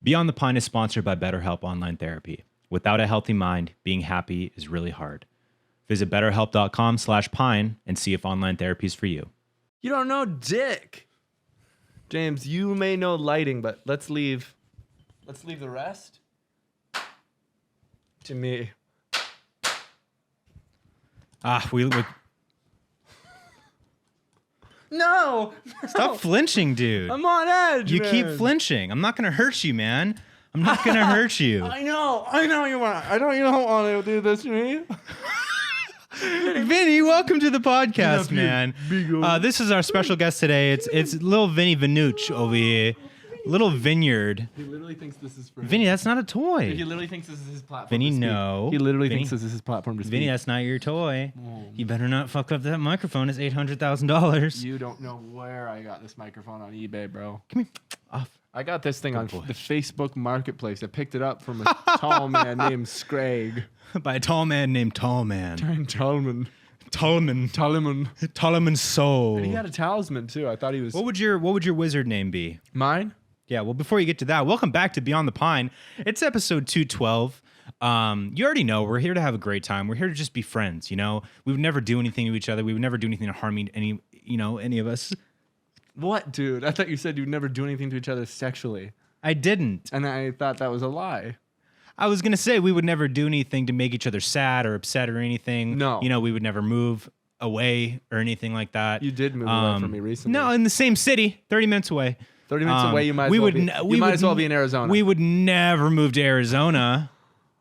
Beyond the Pine is sponsored by BetterHelp Online Therapy. Without a healthy mind, being happy is really hard. Visit betterhelp.com/pine and see if online therapy is for you. You don't know dick. James, you may know lighting, but let's leave the rest to me. No! Stop flinching, dude. I'm on edge, You man. keep flinching. I'm not going to hurt you, man. I'm not going to hurt you. I know you want. I don't. You don't want to do this to me. Vinny, welcome to the podcast, man. big This is our special guest today. It's little Vinny Vanucci over here. Little Vineyard. He literally thinks this is for him. Vinny, that's not a toy. He literally thinks this is his platform. Vinny, to speak. no. He literally Vinny? thinks this is his platform to speak. Vinny, that's not your toy. Oh. You better not fuck up that microphone. It's $800,000. You don't know where I got this microphone on eBay, bro. Come here. Off. I got this thing on boy. the Facebook Marketplace. I picked it up from a tall man named Scraig. By a tall man named Tallman. Tallman. Tallman Soul. And he had a talisman too. I thought he was What would your wizard name be? mine. Yeah, well, before you get to that, welcome back to Beyond the Pine. It's episode 212. You already know we're here to have a great time. We're here to just be friends, you know? We would never do anything to each other. We would never do anything to harm any of us. What, dude? I thought you said you'd never do anything to each other sexually, I didn't. and I thought that was a lie. I was going to say we would never do anything to make each other sad or upset or anything. No. You know, we would never move away or anything like that. You did move away from me recently. No, in the same city, 30 minutes away. 30 minutes away. You might as we well would be. n- we You might would as well n- be in Arizona. We would never move to Arizona,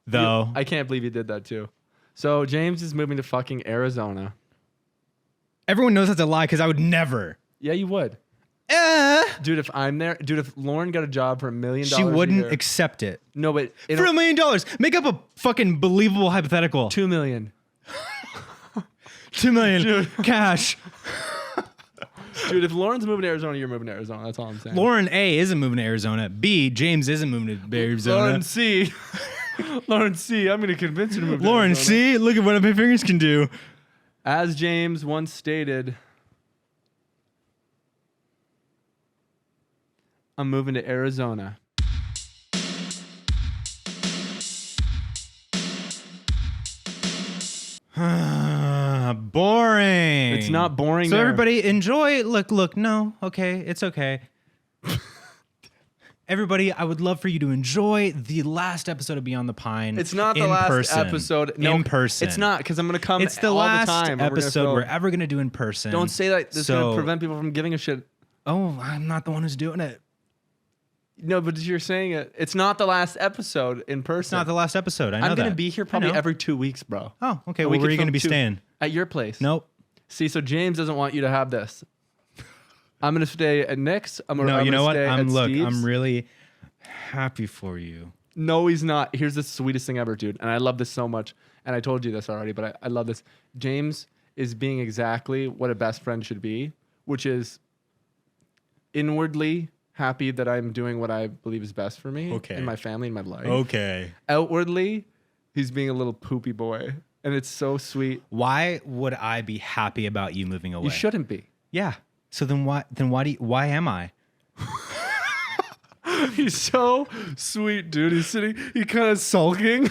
though. I can't believe you did that too. So James is moving to fucking Arizona. Everyone knows that's a lie because I would never. Yeah, you would. Dude, if I'm there, if Lauren got a job for $1 million, She wouldn't accept it. No, but For $1 million. Make up a fucking believable hypothetical. $2 million. 2 million cash. Dude, if Lauren's moving to Arizona, you're moving to Arizona. That's all I'm saying. Lauren A isn't moving to Arizona. B, James isn't moving to Arizona. Lauren C. Lauren C. I'm going to convince you to move to Lauren Arizona. C, look at what my fingers can do. As James once stated, I'm moving to Arizona. Boring. It's not boring So there. everybody enjoy. Look. No, okay, it's okay. Everybody, I would love for you to enjoy the last episode of Beyond the Pine. It's not the in last person. episode. No, in person. It's not, because I'm going to come It's the all last the time. and we're gonna episode film. we're ever going to do in person. Don't say that. This is going So- to prevent people from giving a shit. Oh, I'm not the one who's doing it. No, but you're saying it. It's not the last episode in person. It's not the last episode. I know I'm going to that. be here I probably know. every 2 weeks, bro. Oh, okay. And Well, we where could are you going to film be two- staying? At your place. Nope. See, so James doesn't want you to have this. I'm going to stay at Nick's. No, you know what? Stay at Steve's. I'm really happy for you. No, he's not. Here's the sweetest thing ever, dude. And I love this so much. And I told you this already, but I love this. James is being exactly what a best friend should be, which is inwardly happy that I'm doing what I believe is best for me Okay. and my family and my life. Okay. Outwardly, he's being a little poopy boy. And it's so sweet. Why would I be happy about you moving away? You shouldn't be. Yeah. So then why why am I? He's so sweet, dude. He's kind of sulking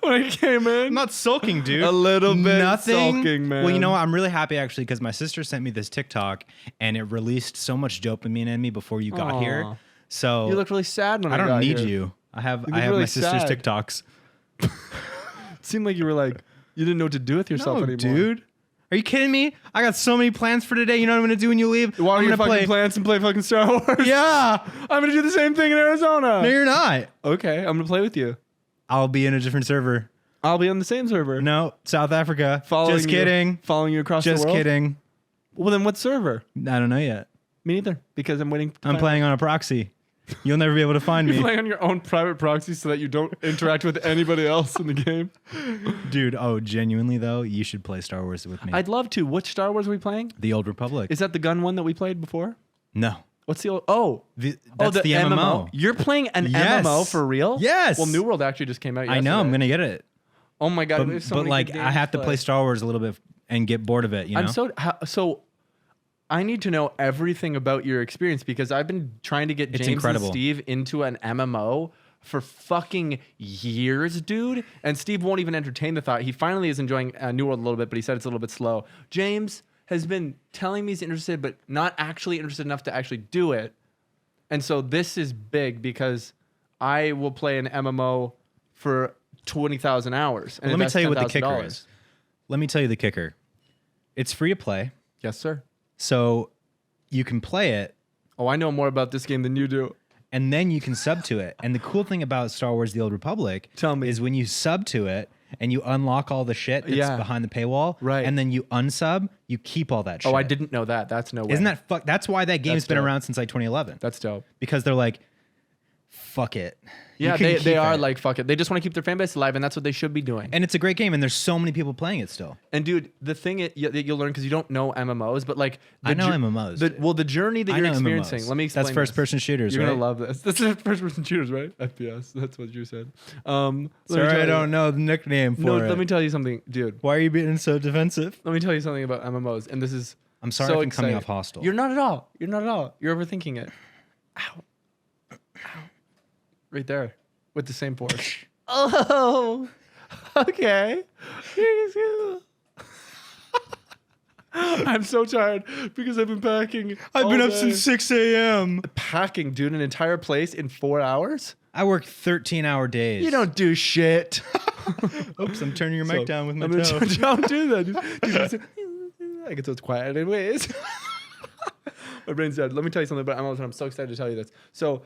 when he came in. I'm not sulking, dude. A little bit Nothing. sulking, man. Well, you know what? I'm really happy actually because my sister sent me this TikTok and it released so much dopamine in me before you got Aw. here. So You look really sad when I I got don't need here. you. I have look my really sister's sad. TikToks. It seemed like you were like, you didn't know what to do with yourself No, anymore. dude. Are you kidding me? I got so many plans for today. You know what I'm gonna do when you leave? Water I'm your gonna fucking play. plants and play fucking Star Wars. Yeah. I'm gonna do the same thing in Arizona. No, you're not. Okay, I'm gonna play with you. I'll be in a different server. I'll be on the same server. No, South Africa. Following Just you- kidding. Following you across Just the world. kidding. Well, then what server? I don't know yet. Me neither, because I'm waiting. I'm playing on a proxy. You'll never be able to find You're me. playing on your own private proxy so that you don't interact with anybody else in the game. Dude, oh, genuinely though, you should play Star Wars with me. I'd love to. Which Star Wars are we playing? The Old Republic. Is that the gun one that we played before? No. What's the old? Oh, That's the MMO. You're playing an Yes. MMO for real? Yes. Well, New World actually just came out yesterday. I know, I'm going to get it. Oh my god! But, we have so many like, good I games have to play Star Wars a little bit and get bored of it, you know? I'm so I need to know everything about your experience because I've been trying to get It's James incredible. and Steve into an MMO for fucking years, dude. And Steve won't even entertain the thought. He finally is enjoying New World a little bit, but he said it's a little bit slow. James has been telling me he's interested, but not actually interested enough to actually do it. And so this is big because I will play an MMO for 20,000 hours. And Let me invest tell you what the kicker $10,000. is. Let me tell you the kicker. It's free to play, Yes, sir. so you can play it, Oh, I know more about this game than you do. and then you can sub to it. And the cool thing about Star Wars: The Old Republic Tell me. is when you sub to it and you unlock all the shit that's Yeah. behind the paywall, Right. and then you unsub, you keep all that shit. Oh, I didn't know that. That's no way. Isn't that fuck? That's why that game's That's been dope. around since like 2011. That's dope. Because they're like, fuck it. You Yeah, can they keep are it. like, fuck it. They just want to keep their fan base alive, and that's what they should be doing. And it's a great game, and there's so many people playing it still. And dude, the thing that you'll learn because you don't know MMOs, but like I know MMOs. The journey that I you're know experiencing. MMOs. Let me explain. That's first-person shooters, You're right? gonna love this. That's first-person shooters, right? FPS. That's what you said. Let me Sorry, tell I you- don't know the nickname for No, it. let me tell you something, dude. Why are you being so defensive? Let me tell you something about MMOs, and this is. I'm sorry so if I'm coming exciting. off hostile. You're not at all. You're not at all. You're overthinking it. Ow. Ow. Right there, with the same force. Oh, okay. I'm so tired because I've been packing. I've all been up day. since 6 a.m. Packing, dude, an entire place in 4 hours. I work 13-hour days. You don't do shit. Oops, I'm turning your mic So, down with my I'm gonna toe. don't do that. Dude, listen. I get so it's quiet anyways. My brain's dead. Let me tell you something about MMOs, and I'm so excited to tell you this. So,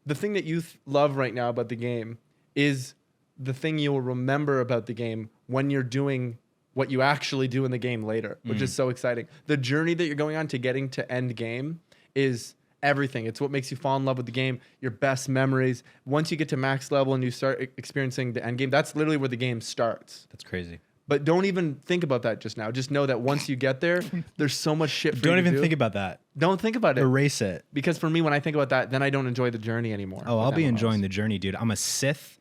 the thing that you love right now about the game is the thing you will remember about the game when you're doing what you actually do in the game later, which is so exciting. The journey that you're going on to getting to end game is everything. It's what makes you fall in love with the game, your best memories. Once you get to max level and you start experiencing the end game, that's literally where the game starts. That's crazy. But don't even think about that just now. Just know that once you get there, there's so much shit for Don't you to even do. think about that. Don't think about it. Erase it. Because for me, when I think about that, then I don't enjoy the journey anymore. Oh, with I'll be MMOs. enjoying the journey, dude. I'm a Sith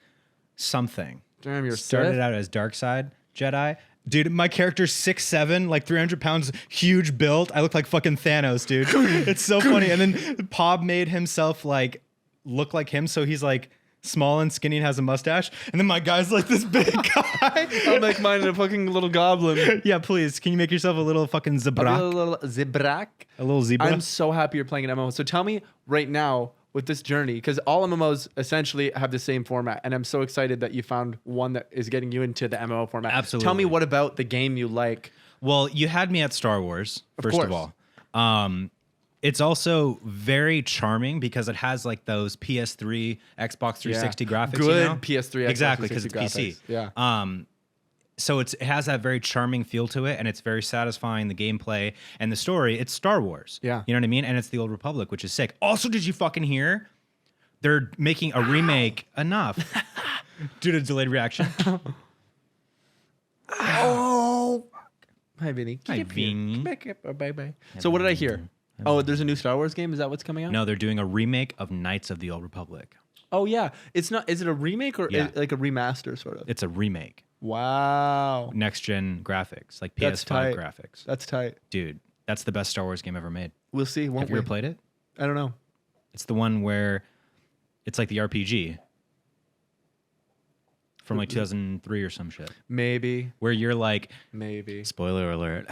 something. Damn, you're Started Sith? out as dark side Jedi. Dude, my character's 6'7", like 300 pounds, huge build. I look like fucking Thanos, dude. It's so funny. And then Pob made himself like look like him, so he's like small and skinny and has a mustache. And then my guy's like this big guy. I'll make mine a fucking little goblin. Yeah, please. Can you make yourself a little fucking A zebra? little zebrak. A little zebra? I'm so happy you're playing an MMO. So tell me right now with this journey, because all MMOs essentially have the same format, and I'm so excited that you found one that is getting you into the MMO format. Absolutely. Tell me what about the game you like. Well, you had me at Star Wars, first of course. all. It's also very charming because it has like those PS3, Xbox 360 graphics. Good you know? PS3, Xbox exactly, because it's 360 PC. graphics. Yeah. So it has that very charming feel to it, and it's very satisfying. The gameplay and the story. It's Star Wars. Yeah. You know what I mean? And it's the Old Republic, which is sick. Also, did you fucking hear? They're making a remake. Enough. Due to delayed reaction. Oh. Hi, Vinny. Hi, Vinny. Bye. So what did I hear? Oh, there's a new Star Wars game. Is that what's coming out? No, they're doing a remake of Knights of the Old Republic. Oh yeah. It's not. Is it a remake or Yeah. like a remaster sort of? It's a remake. Wow. Next gen graphics, like That's PS5 tight. graphics. That's tight. Dude, that's the best Star Wars game ever made. We'll see. Won't Have you we? ever played it? I don't know. It's the one where it's like the RPG from like 2003 or some shit, Maybe. where you're like, Maybe. spoiler alert,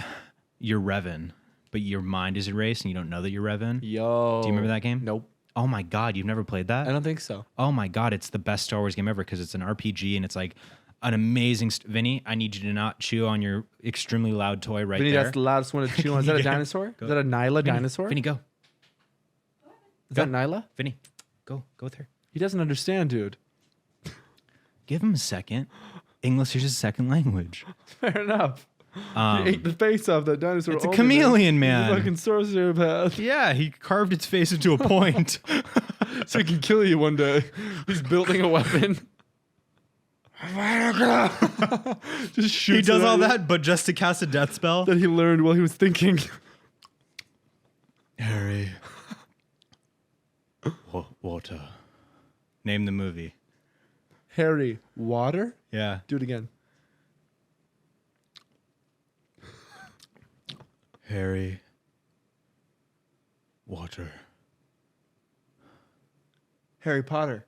you're Revan, but your mind is erased and you don't know that you're Revan. Yo. Do you remember that game? Nope. Oh my God, you've never played that? I don't think so. Oh my God, it's the best Star Wars game ever because it's an RPG and it's like an amazing. Vinny, I need you to not chew on your extremely loud toy right Vinny, there. that's the loudest one to chew on. Is that a dinosaur? Go. Is that a Nyla Vinny, dinosaur? Vinny, go. Is that Nyla? Vinny, go with her. He doesn't understand, dude. Give him a second. English is his second language. Fair enough. Um, He ate the face off that dinosaur. It's a only, chameleon, He's man. a fucking sociopath. Yeah, he carved its face into a point. So he can kill you one day. He's building a weapon. Just shoots He does it at all you. that, but just to cast a death spell. that he learned while he was thinking. Harry. Water. Name the movie. Harry, water? Yeah. Do it again. Harry. Water. Harry Potter.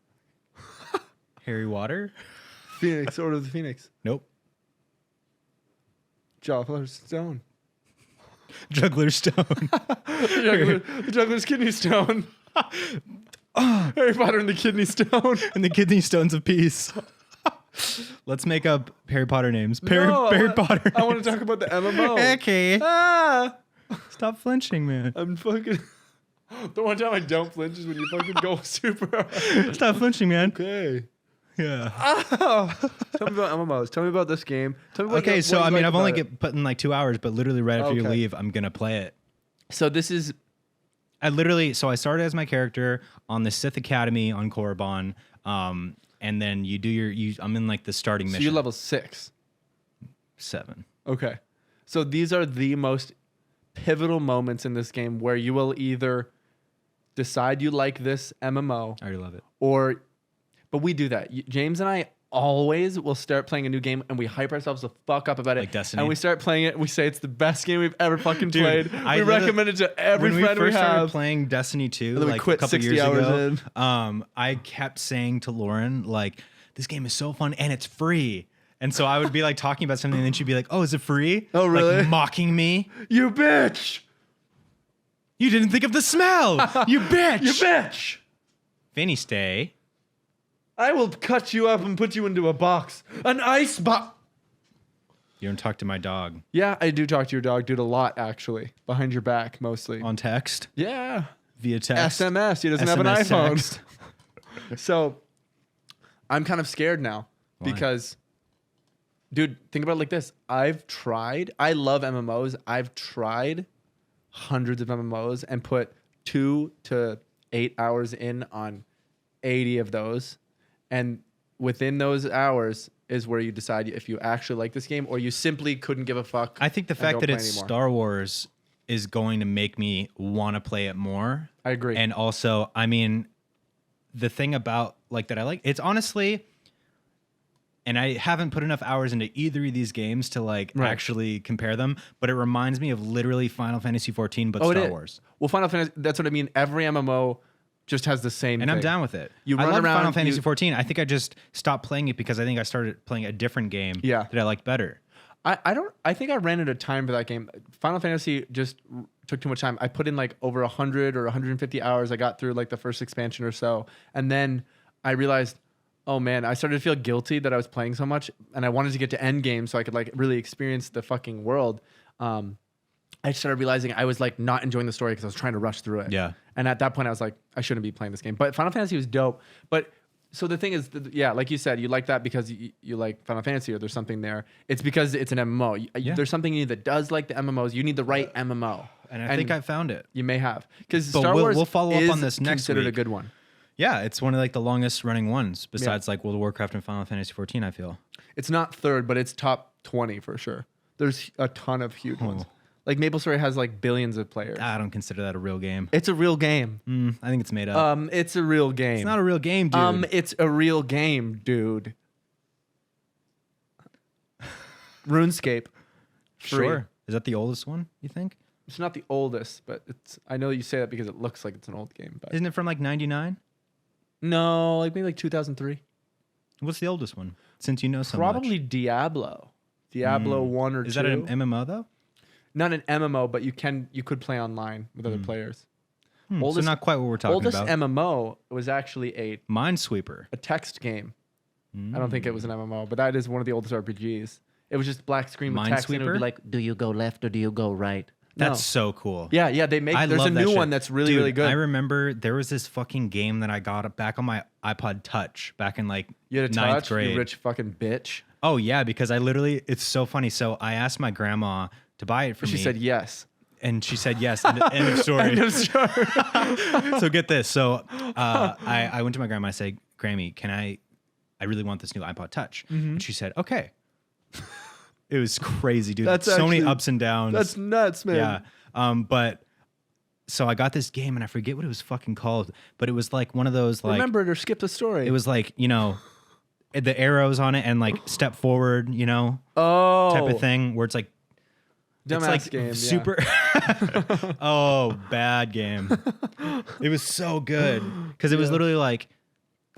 Harry Water? Phoenix, Order of the Phoenix. Nope. Joffler Stone. Juggler Stone. The Juggler's Kidney Stone. Harry Potter and the Kidney Stone. And the kidney stones of peace. Let's make up Harry Potter names. Harry Potter. I want to talk about the MMO. Okay. Ah! Stop flinching, man. I'm fucking... The one time I don't flinch is when you fucking go super hard. Stop flinching, man. Okay. Yeah. Oh. Tell me about MMOs. Tell me about this game. Tell me what Okay, so I mean, I've only put in like 2 hours, but literally right after you Okay. leave, I'm gonna play it. So this is... I started as my character on the Sith Academy on Korriban, and then you do I'm in like the starting So mission. you're level 6. 7. Okay. So these are the most pivotal moments in this game where you will either decide you like this MMO I already love it. but we do that. James and I always will start playing a new game and we hype ourselves the fuck up about it. Like Destiny? And we start playing it and we say it's the best game we've ever fucking Dude, played. I We recommend it to every when friend we first started have. playing Destiny 2, then we like quit a couple 60 years hours ago, in. I kept saying to Lauren, like, this game is so fun and it's free. And so I would be like talking about something and then she'd be like, oh, is it free? Oh, really? Like mocking me. You bitch! You didn't think of the smell. You bitch. You bitch! Vinny, stay. I will cut you up and put you into a box. An ice box. You don't talk to my dog Yeah, I do talk to your dog, dude, a lot, actually. Behind your back, mostly. on text, Yeah. via text. SMS. He doesn't have an SMS iPhone. text. So I'm kind of scared now Why? because, dude, think about it like this. I love MMOs. I've tried hundreds of MMOs and put 2 to 8 hours in on 80 of those. And within those hours is where you decide if you actually like this game or you simply couldn't give a fuck. I think the and fact don't that play it's anymore. Star Wars is going to make me want to play it more. I agree. And also, I mean, the thing about like that I like, it's honestly, and I haven't put enough hours into either of these games to like Right. actually compare them, but it reminds me of literally Final Fantasy 14, but Oh, it Star is. Wars. Well, Final Fantasy, that's what I mean. Every MMO just has the same And thing. I'm down with it. You I run love around, Final Fantasy you- 14. I think I just stopped playing it because I think I started playing a different game Yeah. that I liked better. I think I ran out of time for that game. Final Fantasy just took too much time. I put in like over 100 or 150 hours. I got through like the first expansion or so. And then I realized, oh man, I started to feel guilty that I was playing so much and I wanted to get to end game so I could like really experience the fucking world. I started realizing I was like not enjoying the story because I was trying to rush through it. Yeah. And at that point I was like, I shouldn't be playing this game. But Final Fantasy was dope. But so the thing is, yeah, like you said, you like that because you like Final Fantasy or there's something there. It's because it's an MMO. Yeah. There's something in you that does like the MMOs. You need the right MMO. And I think I found it. You may have. Because But Star we'll- Wars we'll follow up is on this next considered a week. good one. Yeah, it's one of like the longest running ones besides like World of Warcraft and Final Fantasy 14, I feel. It's not third, but it's top 20 for sure. There's a ton of huge ones. Like MapleStory has like billions of players. I don't consider that a real game. It's a real game. I think it's made up. It's a real game. It's not a real game, dude. It's a real game, dude. RuneScape. Free. Sure. Is that the oldest one, you think? It's not the oldest, but it's. I know you say that because it looks like it's an old game, but Isn't it from like 99? no, like maybe like 2003. What's the oldest one? Since you know so Probably much. Diablo. Diablo 1 or 2. Is that an MMO though? Not an MMO, but you could play online with other players. So Oldest- not quite what we're talking Oldest about. MMO was actually Minesweeper. a text game. I don't think it was an MMO, but that is one of the oldest RPGs. It was just black screen with text, and it would Minesweeper? be like, Do you go left or do you go right? That's no. so cool. Yeah. They make. I There's love a that new shit. one that's really, Dude, really good. I remember there was this fucking game that I got back on my iPod Touch back in like You had a ninth touch, grade. you rich fucking bitch. Oh yeah, because I literally, it's so funny. So I asked my grandma to buy it for She me. said yes. And she said yes. End of story. End of story. So get this. So I went to my grandma. I said, Grammy, I really want this new iPod Touch. Mm-hmm. And she said, okay. It was crazy, dude. That's so many actually- ups and downs. That's nuts, man. Yeah. But so I got this game and I forget what it was fucking called, but it was like one of those like, Remember it or skip the story. it was like, you know, the arrows on it and like step forward, you know, oh type of thing where it's like, Dumbass game, yeah. super. Oh, bad game. It was so good because it was literally like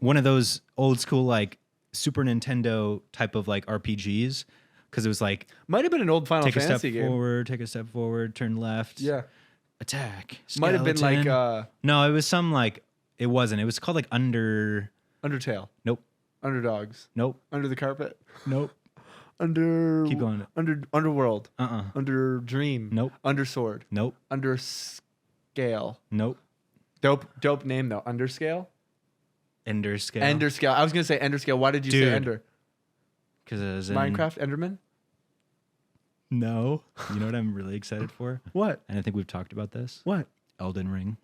one of those old school like Super Nintendo type of like RPGs. Because it was like Might have been an old Final take a step Fantasy game. forward, take a step forward, turn left. Yeah. Attack. Might have been like skeleton. No, it was some like it wasn't. It was called like Undertale, Nope. Underdogs, Nope. Under the Carpet, Nope. Keep going. Underworld, Uh-uh. Dream, Nope. Undersword, Nope. Underscale. Nope. Dope name though. Underscale. Ender scale. Enderscale. I was gonna say Enderscale. Why did you say Dude. Ender? Because it was in Minecraft Enderman. No. You know what I'm really excited for? What? And I think we've talked about this. What? Elden Ring.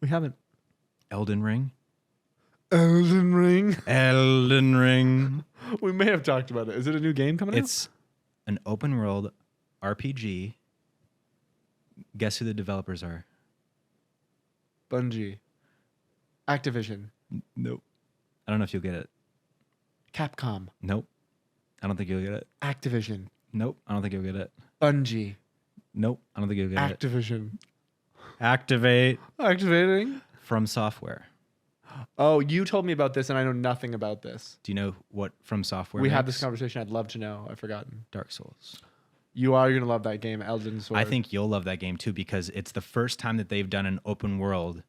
We haven't. Elden Ring. Elden Ring. Elden Ring. We may have talked about it. Is it a new game coming out? It's an open world RPG. Guess who the developers are? Bungie. Activision. Nope. I don't know if you'll get it. Capcom. Nope. I don't think you'll get it. Activision. Nope. I don't think you'll get it. Bungie. Nope. I don't think you'll get it. Activision. Activate Activating. From Software. Oh, you told me about this and I know nothing about this. Do you know what From Software We had makes? this conversation. I'd love to know. I've forgotten. Dark Souls. You are going to love that game, Elden Sword. I think you'll love that game too because it's the first time that they've done an open world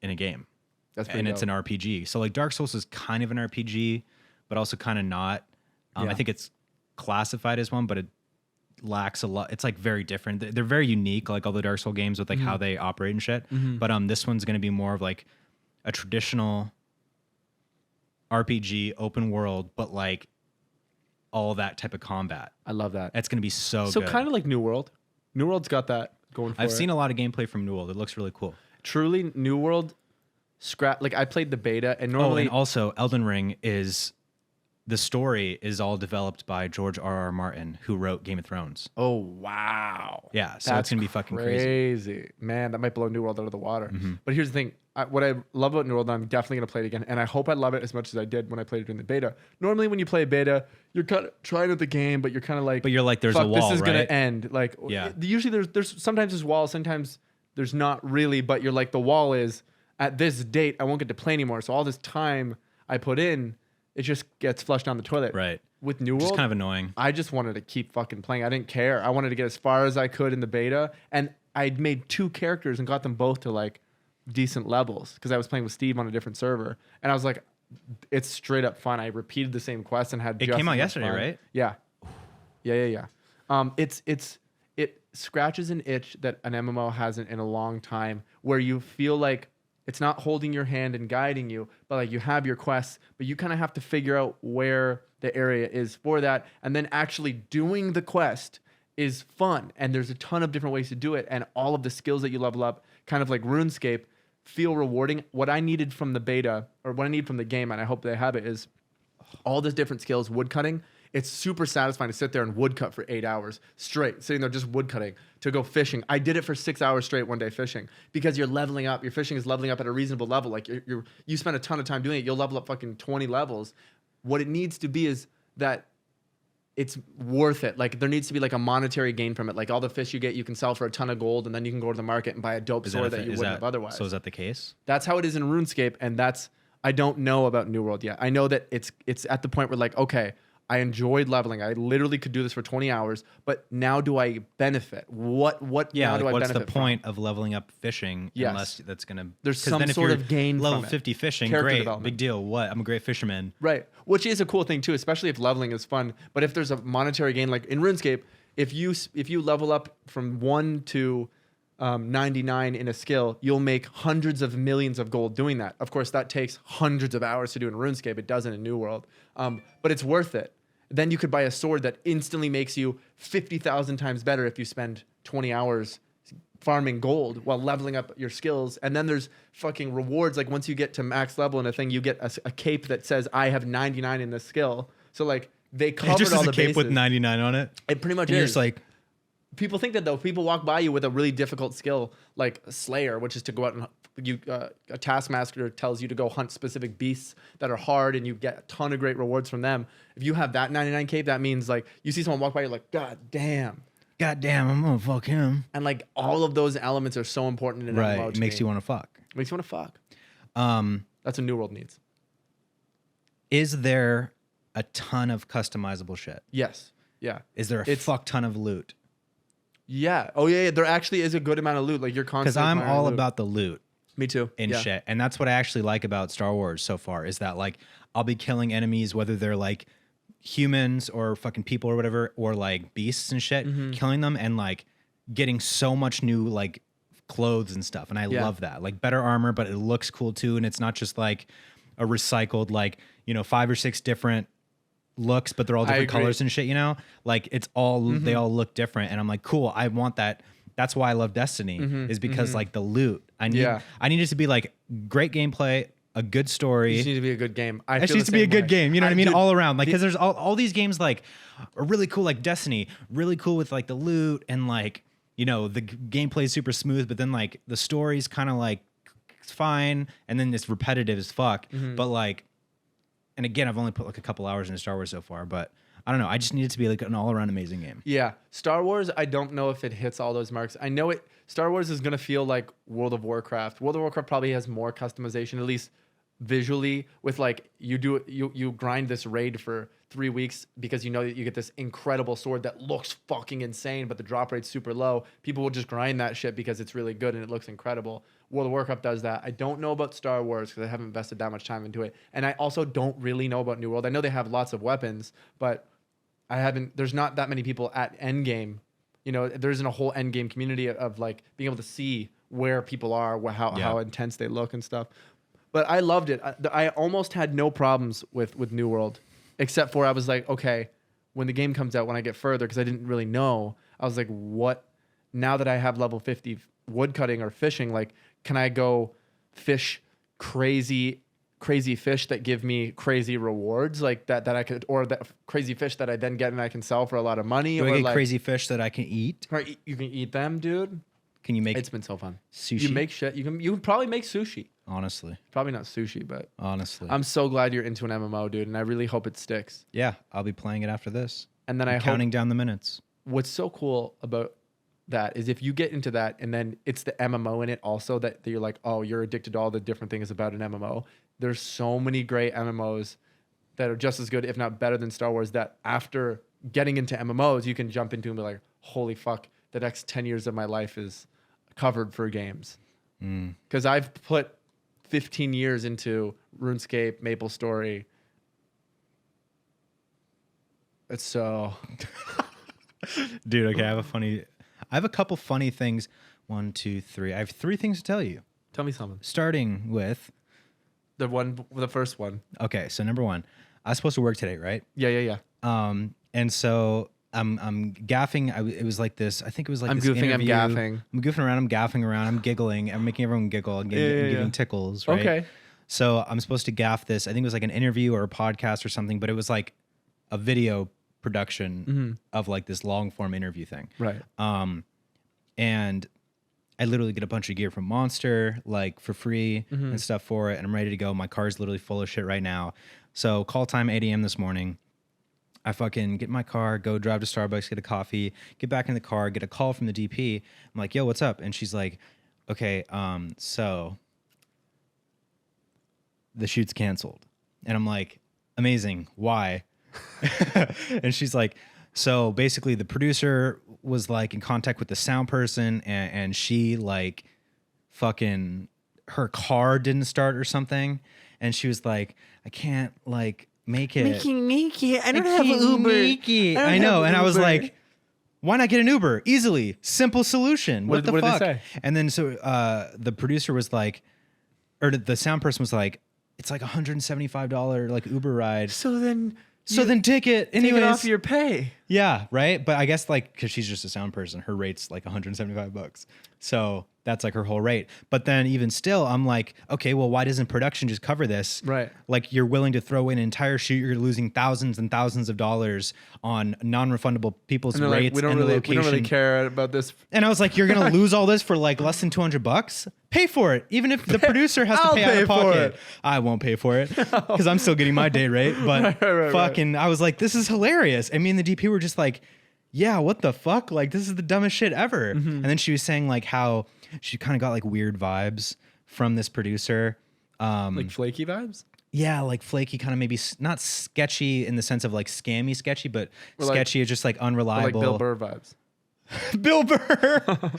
in a game. that's pretty And it's dope. an RPG. So like Dark Souls is kind of an RPG, but also kind of not. Yeah. I think it's classified as one, but it lacks a lot. It's like very different. They're very unique, like all the Dark Souls games with like how they operate and shit. But this one's gonna be more of like a traditional RPG open world, but like all that type of combat. I love that. That's gonna be so So good. kind of like New World. New World's got that going for I've it. seen a lot of gameplay from New World. It looks really cool. Truly, New World, like I played the beta, and Oh, normally and also Elden Ring is the story is all developed by George R.R. Martin, who wrote Game of Thrones. oh wow, Yeah, so it's gonna be fucking crazy. Man, that might blow New World out of the water. Mm-hmm. But here's the thing: what I love about New World, and I'm definitely gonna play it again, and I hope I love it as much as I did when I played it in the beta. Normally, when you play a beta, you're kind of trying out the game, but you're kind of like, But you're like, there's fuck, a wall, this is gonna right? end. Like, Yeah. Usually, there's sometimes there's walls, sometimes there's not really, but you're like, the wall is at this date, I won't get to play anymore. So all this time I put in, it just gets flushed down the toilet. Right. With New Which is World, kind of annoying. I just wanted to keep fucking playing. I didn't care. I wanted to get as far as I could in the beta, and I'd made 2 characters and got them both to like decent levels because I was playing with Steve on a different server, and I was like, it's straight up fun. I repeated the same quest and had It just came as out much yesterday, fun. right? Yeah, yeah. It scratches an itch that an MMO hasn't in a long time, where you feel like it's not holding your hand and guiding you, but like you have your quests, but you kind of have to figure out where the area is for that, and then actually doing the quest is fun, and there's a ton of different ways to do it, and all of the skills that you level up, kind of like RuneScape, feel rewarding. What I needed from the beta, or what I need from the game, and I hope they have it, is all these different skills. Woodcutting, it's super satisfying to sit there and woodcut for 8 hours straight, sitting there just woodcutting. To go fishing, I did it for 6 hours straight one day fishing, because you're leveling up. Your fishing is leveling up at a reasonable level. Like you spend a ton of time doing it, you'll level up fucking 20 levels. What it needs to be is that it's worth it. Like there needs to be like a monetary gain from it. Like all the fish you get, you can sell for a ton of gold, and then you can go to the market and buy a dope sword that you wouldn't have otherwise. So is that the case? That's how it is in RuneScape, and that's, I don't know about New World yet. I know that it's at the point where like, okay, I enjoyed leveling. I literally could do this for 20 hours, but now do I benefit? What Yeah, now like do I what's the benefit from? point of leveling up fishing Yes. unless that's gonna There's 'cause some then if sort you're of gain level from it. 50 fishing, Character great, development. big deal. What? I'm a great fisherman. Right. Which is a cool thing too, especially if leveling is fun. But if there's a monetary gain, like in RuneScape, if you level up from 1 to 99 in a skill, you'll make hundreds of millions of gold doing that. Of course, that takes hundreds of hours to do in RuneScape. It doesn't in New World. But it's worth it. Then you could buy a sword that instantly makes you 50,000 times better if you spend 20 hours farming gold while leveling up your skills. And then there's fucking rewards. Like once you get to max level in a thing, you get a cape that says, I have 99 in this skill. So like they covered Just all as the a cape bases. with 99 on it. It pretty much And you're is. just like, people think that though. People walk by you with a really difficult skill like Slayer, which is to go out and a taskmaster tells you to go hunt specific beasts that are hard, and you get a ton of great rewards from them. If you have that 99 cape, that means like you see someone walk by, you're like, God damn. God damn, I'm gonna fuck him. And like all of those elements are so important in an MMO. Right, makes you want to fuck. Makes you want to fuck. Um, That's what New World needs. is there a ton of customizable shit? Yes. Yeah. Is there a It's- fuck ton of loot? Yeah. Oh yeah. There actually is a good amount of loot. Like you're Because constantly. I'm acquiring all loot. about the loot Me too. and Yeah. shit, and that's what I actually like about Star Wars so far. Is that like I'll be killing enemies, whether they're like humans or fucking people or whatever, or like beasts and shit, Mm-hmm. killing them and like getting so much new like clothes and stuff, and I Yeah. love that. Like better armor, but it looks cool too, and it's not just like a recycled like 5 or 6 different looks, but they're all different agree. colors and shit. Like it's all they all look different, and I'm like, cool. I want that. That's why I love Destiny, is because like the loot. I need it to be like great gameplay, a good story. It just needs to be a good game. I It feel just needs the to be a same good way. game. You know what I mean? dude, All around. Like, because there's all these games like are really cool, like Destiny, really cool with like the loot and like, the gameplay is super smooth, but then like the story's kind of like it's fine. And then it's repetitive as fuck. But like, and again, I've only put like a couple hours into Star Wars so far, but I don't know. I just need it to be like an all around amazing game. Yeah. Star Wars, I don't know if it hits all those marks. I know Star Wars is going to feel like World of Warcraft. World of Warcraft probably has more customization, at least visually, with like you grind this raid for 3 weeks because you know that you get this incredible sword that looks fucking insane, but the drop rate's super low. People will just grind that shit because it's really good and it looks incredible. World of Warcraft does that. I don't know about Star Wars because I haven't invested that much time into it. And I also don't really know about New World. I know they have lots of weapons, but there's not that many people at Endgame. There isn't a whole Endgame community of like being able to see where people are, how intense they look and stuff. But I loved it. I almost had no problems with New World, except for I was like, okay, when the game comes out, when I get further, because I didn't really know, I was like, what? Now that I have level 50 woodcutting or fishing, like, can I go fish crazy fish that give me crazy rewards like that I could, or that crazy fish that I then get and I can sell for a lot of money? Do or I get like, crazy fish that I can eat? or you can eat them, dude. Can you make It's been so fun. sushi? You make shit. You can probably make sushi. Honestly. Probably not sushi, but Honestly. I'm so glad you're into an MMO, dude, and I really hope it sticks. Yeah, I'll be playing it after this. And then I'm I hope counting down the minutes. what's so cool about that is if you get into that and then it's the MMO in it also that you're like, oh, you're addicted to all the different things about an MMO. There's so many great MMOs that are just as good, if not better than Star Wars, that after getting into MMOs, you can jump into and be like, holy fuck, the next 10 years of my life is covered for games. Because I've put 15 years into RuneScape, MapleStory. It's so... Dude, okay, I have a couple funny things. 1, 2, 3. I have 3 things to tell you. Tell me something. Starting with, The first one. okay, so number 1, I was supposed to work today, right? Yeah. And so I'm gaffing. It was like this. I think it was like I'm this goofing, I'm interview. gaffing. I'm goofing around. I'm gaffing around. I'm giggling. I'm making everyone giggle. I'm giving tickles. Right? Okay. So I'm supposed to gaff this. I think it was like an interview or a podcast or something, but it was like a video production of like this long form interview thing. Right. And I literally get a bunch of gear from Monster, like for free and stuff for it. And I'm ready to go. My car's literally full of shit right now. So call time 8 a.m. this morning. I fucking get in my car, go drive to Starbucks, get a coffee, get back in the car, get a call from the DP. I'm like, yo, what's up? And she's like, okay, so the shoot's canceled. And I'm like, amazing. Why? And she's like, so basically the producer was like in contact with the sound person and she like fucking her car didn't start or something. And she was like, I can't like make it. Make it. I don't I have can't Uber. make it. don't I know. have And I was Uber. like, why not get an Uber? Easily. Simple solution. What the what did they fuck? say? And then so the producer was like, or the sound person was like, it's like $175 like Uber ride. So then So then take it take anyways. it off your pay. Yeah, right. But I guess like because she's just a sound person, her rate's like $175. So that's like her whole rate. But then even still, I'm like, okay, well, why doesn't production just cover this? Right. Like you're willing to throw in an entire shoot, you're losing thousands and thousands of dollars on non-refundable people's And they're rates like, we don't and the really location. care about this. And I was like, you're gonna lose all this for like less than $200? Pay for it, even if the producer has to I'll pay out pay of for pocket. it. I won't pay for it because I'm still getting my day rate. But Right. fucking, I was like, this is hilarious. And me and the DP were just like, yeah, what the fuck? Like, this is the dumbest shit ever. Mm-hmm. And then she was saying like how she kind of got like weird vibes from this producer. Like flaky vibes? Yeah, like flaky, kind of maybe not sketchy in the sense of like scammy sketchy, but Or like- sketchy is just like Or like unreliable. Bill Burr vibes? Bill Burr.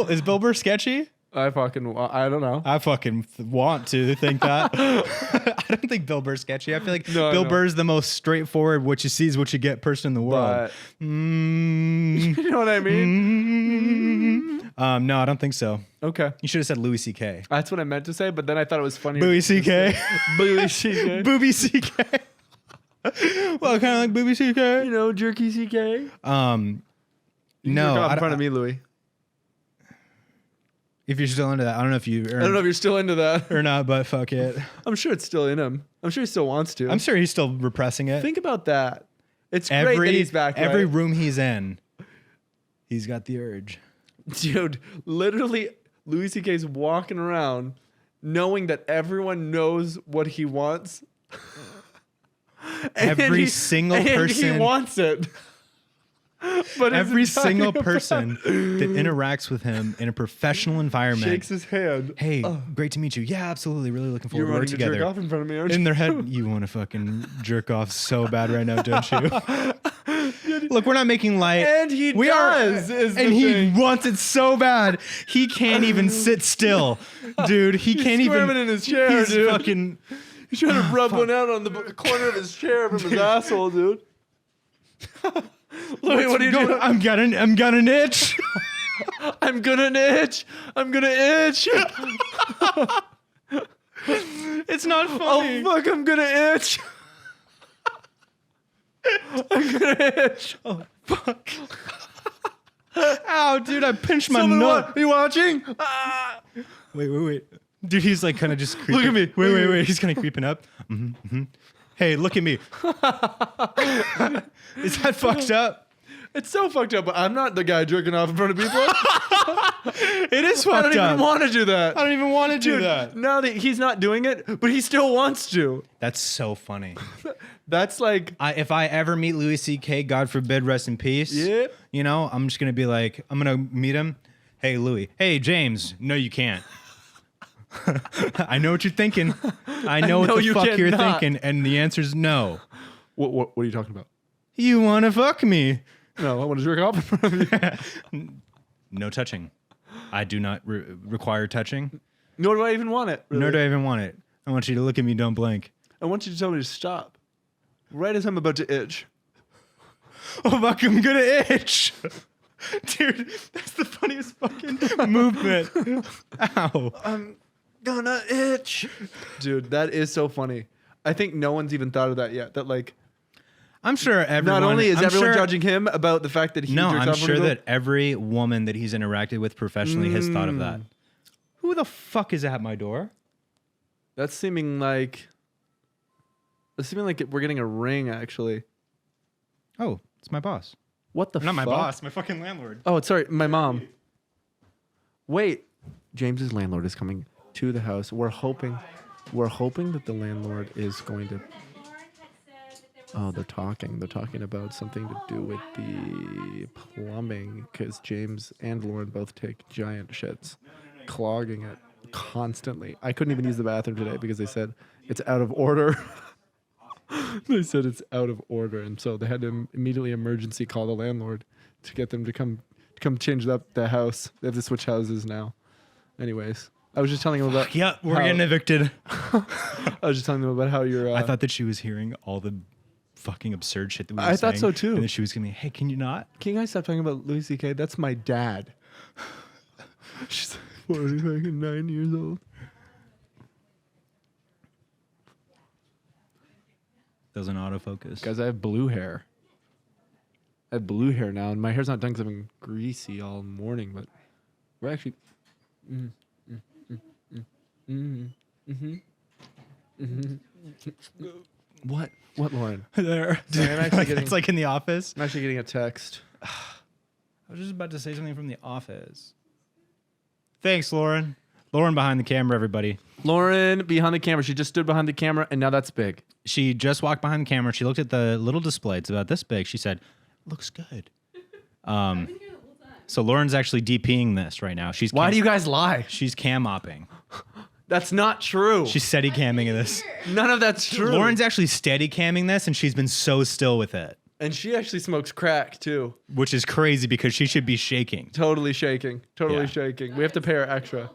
Is Bill Burr sketchy? I don't know. I fucking want to think that. I don't think Bill Burr's sketchy. I feel like No, Bill no. Burr's the most straightforward, what you see is what you get person in the world. But Mm, you know what I mean? no, I don't think so. Okay. You should have said Louis C.K. That's what I meant to say, but then I thought it was funny. Louis C.K. Louis C.K. Booby C.K. Well, kind of like Booby C.K. You know, jerky C.K. No, Jerk off in I front of me, Louis. if you're still into that, I don't know if you I don't know if you're still into that. or not, but fuck it. I'm sure it's still in him. I'm sure he still wants to. I'm sure he's still repressing it. Think about that. It's great that he's back. Every right? room he's in, he's got the urge. Dude, literally, Louis C.K.'s walking around knowing that everyone knows what he wants. Every single and person- he wants it. But Every isn't talking single about- person that interacts with him in a professional environment. shakes his hand. Hey, great to meet you. Yeah, absolutely. Really looking You're forward to wanting work to jerk together. off in front of me, aren't you? In their head, you want to fucking jerk off so bad right now, don't you? Look, we're not making light. And he we does, Are, is the and he thing. wants it so bad. He can't even sit still, dude. He He's can't even. squirming in his chair, He's dude. fucking. He's trying to rub one out on the corner of his chair from his asshole, dude. Louis, what are you doing? I'm got an itch. I'm gonna itch. I'm gonna itch. It's not Oh funny. fuck! I'm gonna itch. I'm gonna itch. Fuck. Ow, dude! I pinched my Someone nut. are you watching? Ah. Wait. Dude, he's like kind of just creeping. Look at me. Wait. He's kind of creeping up. Hey, look at me. Is that fucked up? It's so fucked up. But I'm not the guy jerking off in front of people. It is I don't fucked even up. want to do that. I don't even want to do Dude, that. now that he's not doing it, but he still wants to. That's so funny. That's like, If I ever meet Louis C.K., God forbid, rest in peace. Yeah. You know, I'm just gonna be like, I'm gonna meet him. Hey, Louis. Hey, James. No, you can't. I know what you're thinking. I know what know the you fuck you're cannot. thinking, and the answer's no. what are you talking about? You want to fuck me? No, I want to jerk off in front of you. No touching. I do not require touching. Nor do I even want it. Nor do I even want it. I want you to look at me, don't blink. I want you to tell me to stop. Right as I'm about to itch. Oh fuck, I'm gonna itch. Dude, that's the funniest fucking movement. Ow. I'm gonna itch. Dude, that is so funny. I think no one's even thought of that yet. That like, I'm sure everyone. not only is I'm everyone sure- judging him about the fact that he No, jerks I'm off sure when he that every woman that he's interacted with professionally has thought of that. Who the fuck is at my door? That's seeming like we're getting a ring. Actually, Oh, it's my boss. what the? Not my fuck? boss, my fucking landlord. Oh, sorry, my mom. Wait, James's landlord is coming to the house. We're hoping that the landlord is going to. Oh, they're talking. They're talking about something to do with the plumbing because James and Lauren both take giant shits, clogging it constantly. I couldn't even use the bathroom today because they said it's out of order. They said it's out of order, and so they had to immediately emergency call the landlord to get them to come change up the house. They have to switch houses now. Anyways, I was just telling him about. Yeah, we're how- getting evicted. I was just telling them about how you're. I thought that she was hearing all the fucking absurd shit that we were I thought saying, so, too. And then she was gonna be, hey, can you not? Can you guys stop talking about Louis C.K.? That's my dad. She's 49 years old. That was an autofocus. Guys, I have blue hair. I have blue hair now, and my hair's not done because I've been greasy all morning. But we're actually. What? What, Lauren? There. Sorry, I'm actually getting. It's like in The Office. I'm actually getting a text. I was just about to say something from The Office. Thanks, Lauren. Lauren behind the camera, everybody. Lauren behind the camera. She just stood behind the camera, and now that's big. She just walked behind the camera. She looked at the little display. It's about this big. She said, "Looks good." So Lauren's actually DPing this right now. Why do you guys lie? She's cam mopping. That's not true. She's steady camming this. None of that's true. Lauren's actually steady camming this, and she's been so still with it, and she actually smokes crack too. which is crazy because she should be shaking. Totally shaking. Totally Yeah. shaking. We have to pay her extra.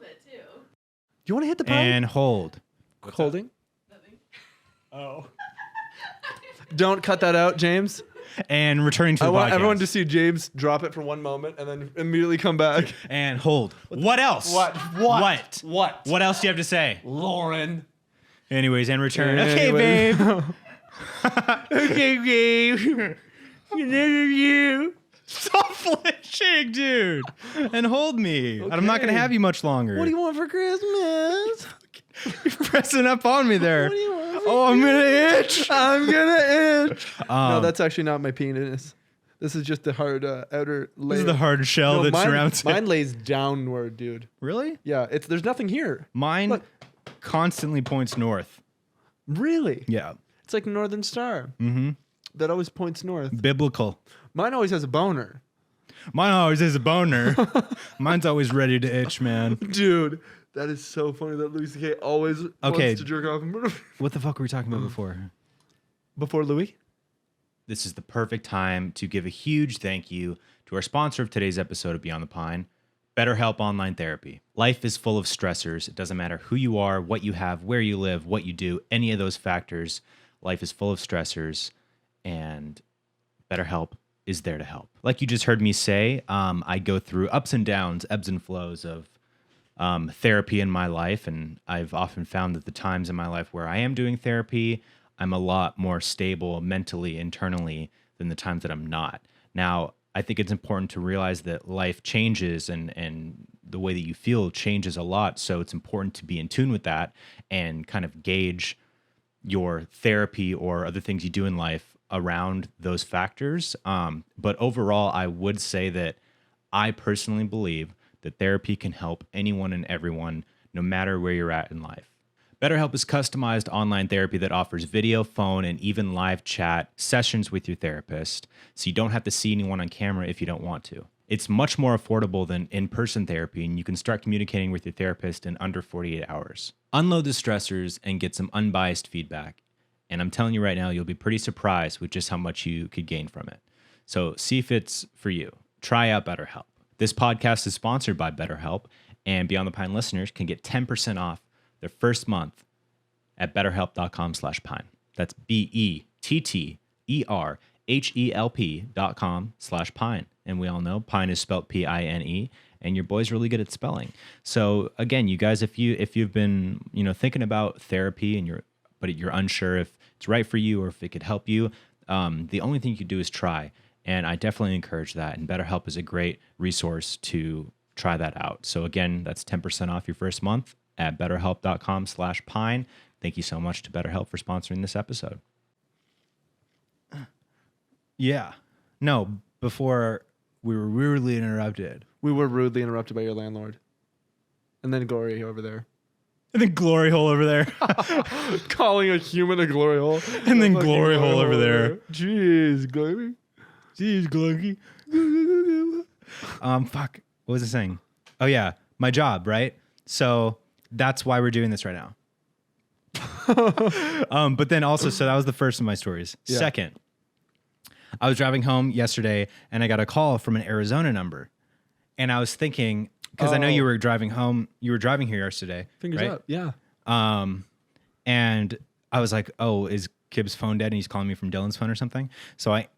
You want to hit the pipe? And hold. Holding. Oh. Don't cut that out, James. And returning to the I want podcast. everyone to see James drop it for one moment and then immediately come back. And hold. What else? What? What else do you have to say? Lauren. Anyways, and return. Anyway. Okay, babe. Okay, babe. You. Stop flinching, dude. And hold me. I'm not going to Okay. have you much longer. What do you want for Christmas? You're pressing up on me there. What do you want for Oh, I'm going to itch. I'm gonna itch. No, Um, that's actually not my penis. This is just the hard outer layer. This is the hard shell No, that mine, surrounds it. mine lays downward, dude. Really? Yeah, there's nothing here. Mine Look. constantly points north. Really? Yeah. It's like Northern Star. Mm-hmm. That always points north. Biblical. Mine always has a boner. Mine always is a boner. Mine's always ready to itch, man. Dude, that is so funny that Louis C.K. always Okay. wants to jerk off What the fuck were we talking about before? before Louis. This is the perfect time to give a huge thank you to our sponsor of today's episode of Beyond the Pine, BetterHelp Online Therapy. Life is full of stressors. It doesn't matter who you are, what you have, where you live, what you do, any of those factors. Life is full of stressors, and BetterHelp is there to help. Like you just heard me say, I go through ups and downs, ebbs and flows of therapy in my life, and I've often found that the times in my life where I am doing therapy, I'm a lot more stable mentally, internally, than the times that I'm not. Now, I think it's important to realize that life changes and the way that you feel changes a lot. So it's important to be in tune with that and kind of gauge your therapy or other things you do in life around those factors. But overall, I would say that I personally believe that therapy can help anyone and everyone, no matter where you're at in life. BetterHelp is customized online therapy that offers video, phone, and even live chat sessions with your therapist, so you don't have to see anyone on camera if you don't want to. It's much more affordable than in-person therapy, and you can start communicating with your therapist in under 48 hours. Unload the stressors and get some unbiased feedback. And I'm telling you right now, you'll be pretty surprised with just how much you could gain from it. So see if it's for you. Try out BetterHelp. This podcast is sponsored by BetterHelp, and Beyond the Pine listeners can get 10% off their first month at betterhelp.com/pine. That's BETTERHELP.com/pine. And we all know pine is spelled PINE, and your boy's really good at spelling. So again, you guys, if you've been, thinking about therapy and you're unsure if it's right for you or if it could help you, the only thing you could do is try. And I definitely encourage that. And BetterHelp is a great resource to try that out. So again, that's 10% off your first month at betterhelp.com/pine. Thank you so much to BetterHelp for sponsoring this episode. Yeah. No, before we were rudely interrupted. We were rudely interrupted by your landlord. And then Glory over there. And then glory hole over there. Calling a human a glory hole. And then A fucking glory hole over there. Jeez, Glory. Jeez, Glunky. Fuck. What was I saying? Oh yeah, my job, right? So that's why we're doing this right now. But then also, so that was the first of my stories. Yeah. Second, I was driving home yesterday and I got a call from an Arizona number. And I was thinking, because I know you were driving home, you were driving here yesterday. Fingers right? up. Yeah. And I was like, oh, is Kib's phone dead and he's calling me from Dylan's phone or something? So it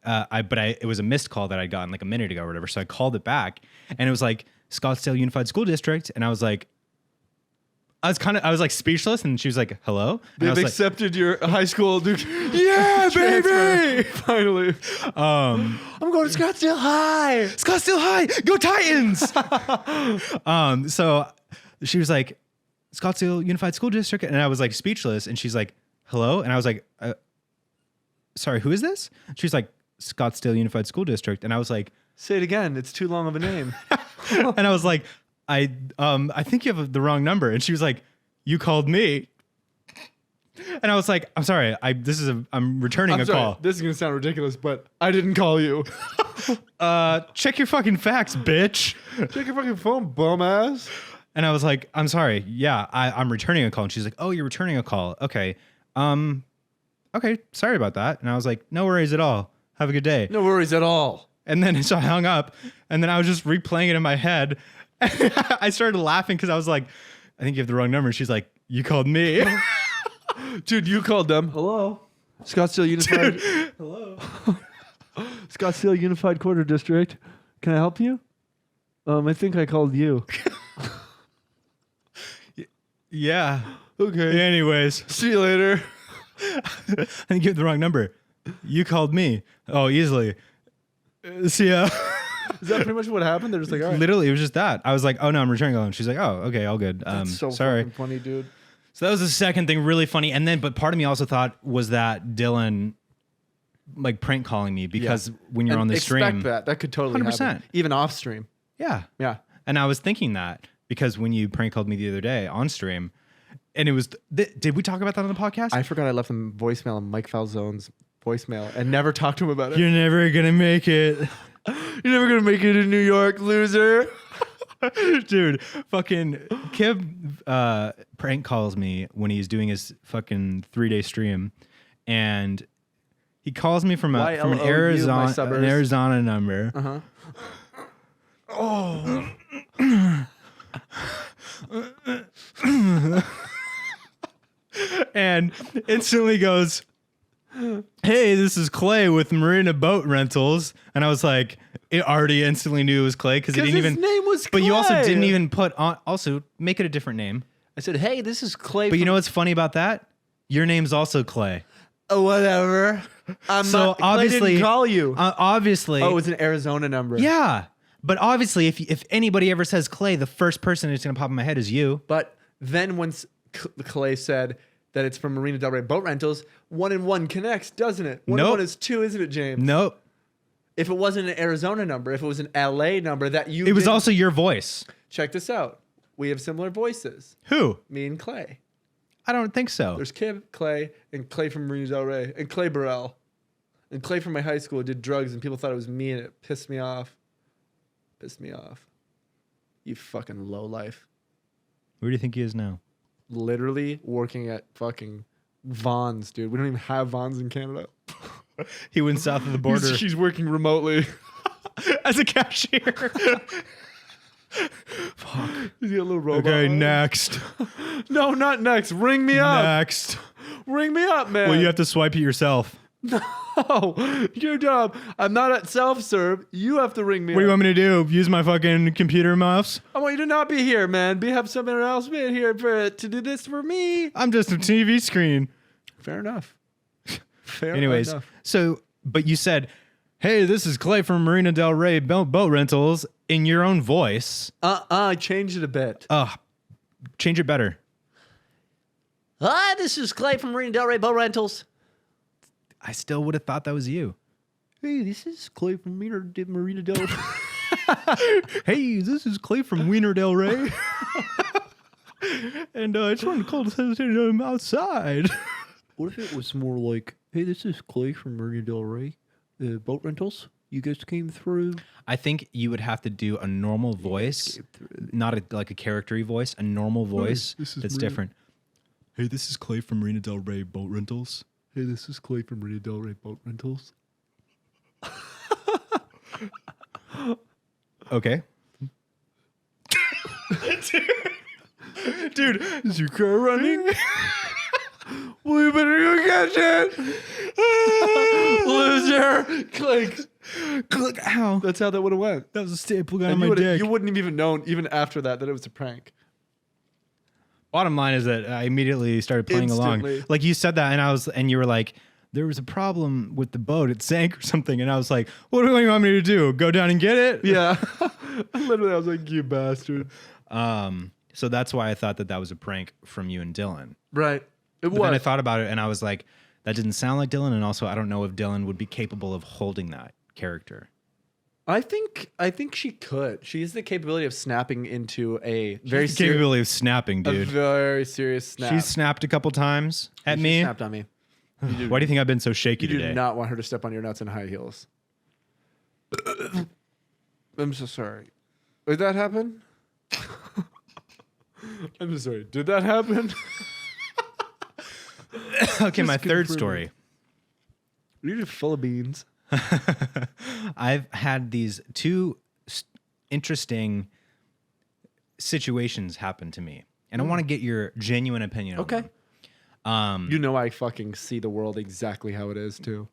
was a missed call that I'd gotten like a minute ago or whatever. So I called it back and it was like Scottsdale Unified School District. And I was like, I was like speechless, and she was like, "Hello." And I They've was accepted your high school Duke. Yeah, baby! Finally. I'm going to Scottsdale High. Scottsdale High, go Titans! So she was like, Scottsdale Unified School District, and I was like speechless, and she's like, "Hello," and I was like, "Sorry, who is this?" She's like, Scottsdale Unified School District, and I was like, Say it again. It's too long of a name. and I was like, I think you have the wrong number, and she was like, "You called me," and I was like, "I'm sorry, I'm returning I'm a sorry. call." This is gonna sound ridiculous, but I didn't call you. Check your fucking facts, bitch. Check your fucking phone, bum ass. And I was like, "I'm sorry, yeah, I'm returning a call." And she's like, "Oh, you're returning a call, okay, okay, sorry about that." And I was like, "No worries at all. Have a good day." No worries at all. And then so I hung up, and then I was just replaying it in my head. I started laughing because I was like, "I think you have the wrong number." And she's like, "You called me." Dude, you called them. Hello. Scottsdale Unified. Hello. Scottsdale Unified Quarter District. Can I help you? I think I called you. Yeah. Okay. Anyways, See you later. I think you have the wrong number. You called me. Oh, easily. See ya. Is that pretty much what happened? They're just like, all right. Literally, it was just that. I was like, "Oh no, I'm returning a call." She's like, "Oh, okay, all good." That's so sorry. fucking funny, dude. So that was the second thing, really funny. And then, but part of me also thought was that Dylan, like, prank calling me because when you're And on the expect stream, that could totally 100%. happen. Even off stream. yeah, Yeah. And I was thinking that because when you prank called me the other day on stream, and it was, did we talk about that on the podcast? I forgot I left him voicemail on Mike Falzone's voicemail and never talked to him about it. You're never gonna make it. You're never gonna make it in New York, loser. Dude, fucking Kib prank calls me when he's doing his fucking 3-day stream, and he calls me from an YLOU, my suburbs. Arizona number. Uh-huh. And instantly goes, "Hey, this is Clay with Marina Boat Rentals." And I was like, it already instantly knew it was Clay because it didn't his even. name was But you also Clay. didn't even put on. Also, make it a different name. I said, hey, this is Clay. But you know what's funny about that? Your name's also Clay. Whatever. I'm So not, Clay obviously, didn't call you. Obviously, Oh, it was an Arizona number. yeah. But obviously, if anybody ever says Clay, the first person that's gonna pop in my head is you. But then once Clay said that it's from Marina Del Rey Boat Rentals, 1 and 1 connects, doesn't it? 1 and Nope. 1 is 2, isn't it, James? Nope. If it wasn't an Arizona number, if it was an LA number that you It was didn't- also your voice. Check this out. We have similar voices. Who? Me and Clay. I don't think so. There's Kib, Clay, and Clay from Marina Del Rey, and Clay Burrell. And Clay from my high school did drugs, and people thought it was me, and it pissed me off. Pissed me off. You fucking lowlife. Where do you think he is now? Literally working at fucking Vons, dude. We don't even have Vons in Canada. He went south of the border He's working remotely. as a cashier. He's got a little robot. Okay, arm. next. No, not next. Ring me up. Next. Ring me up, man. Well, you have to swipe it yourself. No, your job. I'm not at self-serve. You have to ring me What do you up. want me to do? Use my fucking computer mouse? I want you to not be here, man. Have somebody else be here to do this for me. I'm just a TV screen. Fair enough. Fair Anyways, enough. so, but you said, "Hey, this is Clay from Marina Del Rey Boat Rentals," in your own voice. I changed it a bit. Change it better. Hi, this is Clay from Marina Del Rey Boat Rentals. I still would have thought that was you. Hey, this is Clay from Marina Del Rey. Hey, this is Clay from Wiener Del Rey. And I just wanted to call to say I'm outside. What if it was more like, hey, this is Clay from Marina Del Rey Boat Rentals? You guys came through. I think you would have to do a normal voice, not like a character-y voice, a normal voice this is that's Marina- different. Hey, this is Clay from Marina Del Rey Boat Rentals. Hey, this is Clay from Marina Del Rey Boat Rentals. Okay. Dude, Is your car running? Well, you better go catch it. Loser. Clink. look, ow. That's how that would have went. That was a staple gun on And my dick. you wouldn't have even known, even after that, that it was a prank. Bottom line is that I immediately started playing Instantly. along. Like you said that, and you were like, there was a problem with the boat. It sank or something. And I was like, what do you want me to do? Go down and get it? Yeah. Literally, I was like, you bastard. So that's why I thought that was a prank from you and Dylan. Right. It But then I was. thought about it and I was like, that didn't sound like Dylan. And also, I don't know if Dylan would be capable of holding that character. I think she could. She has the capability of snapping into a very The capability of snapping, a dude. very serious snap. She's snapped a couple times at She me. snapped on me. Why do you think I've been so shaky You do today? not want her to step on your nuts in high heels. I'm so sorry. Did that happen? I'm so sorry. Did that happen? Okay, my Just third confirm. story. You're just full of beans. I've had these two interesting situations happen to me, and I want to get your genuine opinion. Okay. On them. You know I fucking see the world exactly how it is too.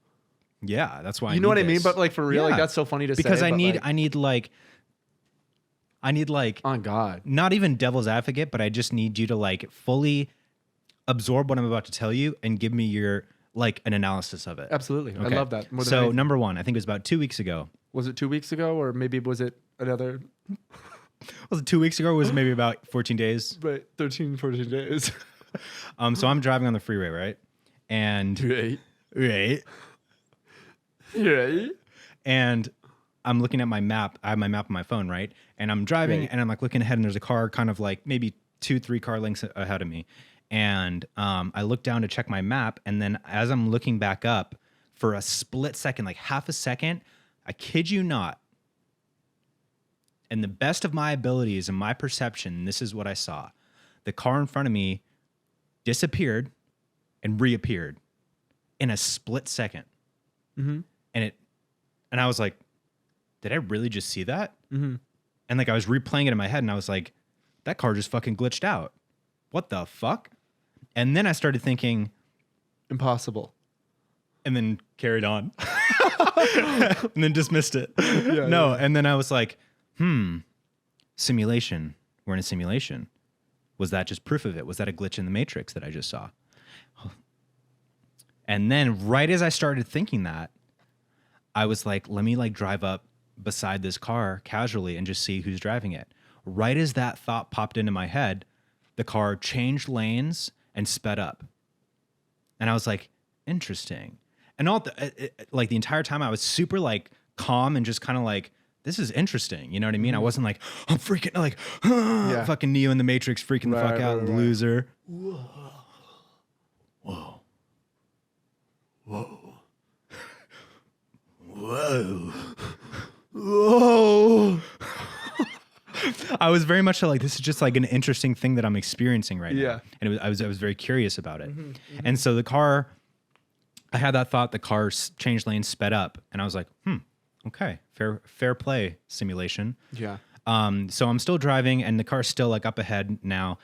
Yeah, that's why. You know what I mean? this. But like for real, like Yeah. that's so funny to say. because I but, need, like, I need like on God. not even devil's advocate, but I just need you to like fully absorb what I'm about to tell you and give me your like an analysis of it. Absolutely. Okay. I love that. More than So anything. number one, I think it was about 2 weeks ago. Was it 2 weeks ago or maybe was it another Was it 2 weeks ago? Or was it maybe about 14 days? 13, 14 days? So I'm driving on the freeway, right? And Right. right. Right. And I'm looking at my map. I have my map on my phone, right? And I'm driving Right. and I'm like looking ahead and there's a car kind of like maybe 2-3 car lengths ahead of me. And I look down to check my map. And then as I'm looking back up for a split second, like half a second, I kid you not, in the best of my abilities and my perception, this is what I saw. The car in front of me disappeared and reappeared in a split second. Mm-hmm. And I was like, did I really just see that? Mm-hmm. And like I was replaying it in my head and I was like, that car just fucking glitched out. What the fuck? And then I started thinking Impossible. and then carried on. And then dismissed it. No, yeah. and then I was like, simulation. We're in a simulation. Was that just proof of it? Was that a glitch in the matrix that I just saw? And then right as I started thinking that, I was like, let me like drive up beside this car casually and just see who's driving it. Right as that thought popped into my head, the car changed lanes and sped up. And I was like, interesting. And like the entire time I was super like calm and just kind of like, this is interesting. You know what I mean? I wasn't like, I'm freaking like, fucking Neo in the Matrix freaking the fuck Right, out, right, right. loser. Whoa. I was very much like, this is just like an interesting thing that I'm experiencing right Yeah. now. And I was very curious about it. And so the car, I had that thought, the car changed lanes, sped up. And I was like, okay, fair play simulation. Yeah. So I'm still driving and the car's still like up ahead now.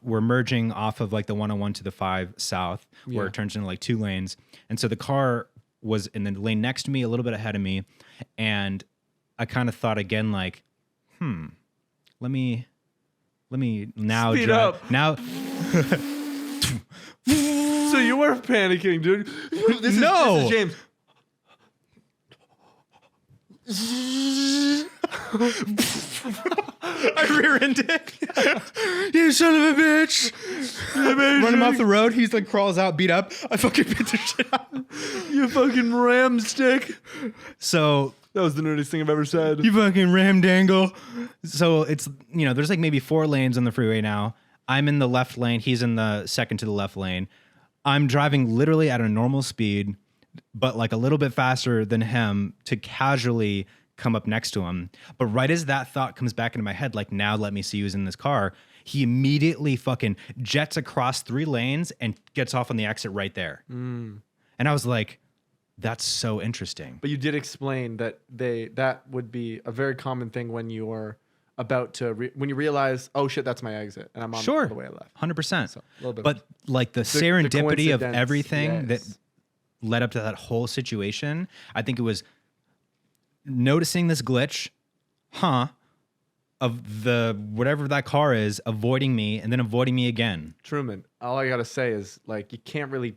We're merging off of like the 101 to the 5 south where Yeah. it turns into like 2 lanes. And so the car was in the lane next to me, a little bit ahead of me. And I kind of thought again, like, let me now Speed drive. up. Now, So you were panicking, dude. This No. is James. I rear-ended you son of a bitch. Run him off the road. He's like crawls out, beat up. I fucking beat the shit out. You fucking ram stick. So That was the nerdiest thing I've ever said. you fucking ram dangle. So it's, there's like maybe 4 lanes on the freeway now. I'm in the left lane. He's in the second to the left lane. I'm driving literally at a normal speed, but like a little bit faster than him to casually come up next to him. But right as that thought comes back into my head, like, now let me see who's in this car, he immediately fucking jets across 3 lanes and gets off on the exit right there. And I was like, that's so interesting. But you did explain that that would be a very common thing when you're about to when you realize, oh shit, that's my exit, and I'm on Sure. the way I left. 100%. So, a little bit. But like the serendipity of coincidence, everything that yes. led up to that whole situation, I think it was noticing this glitch. of the whatever that car is avoiding me and then avoiding me again. Truman, all I gotta say is like you can't really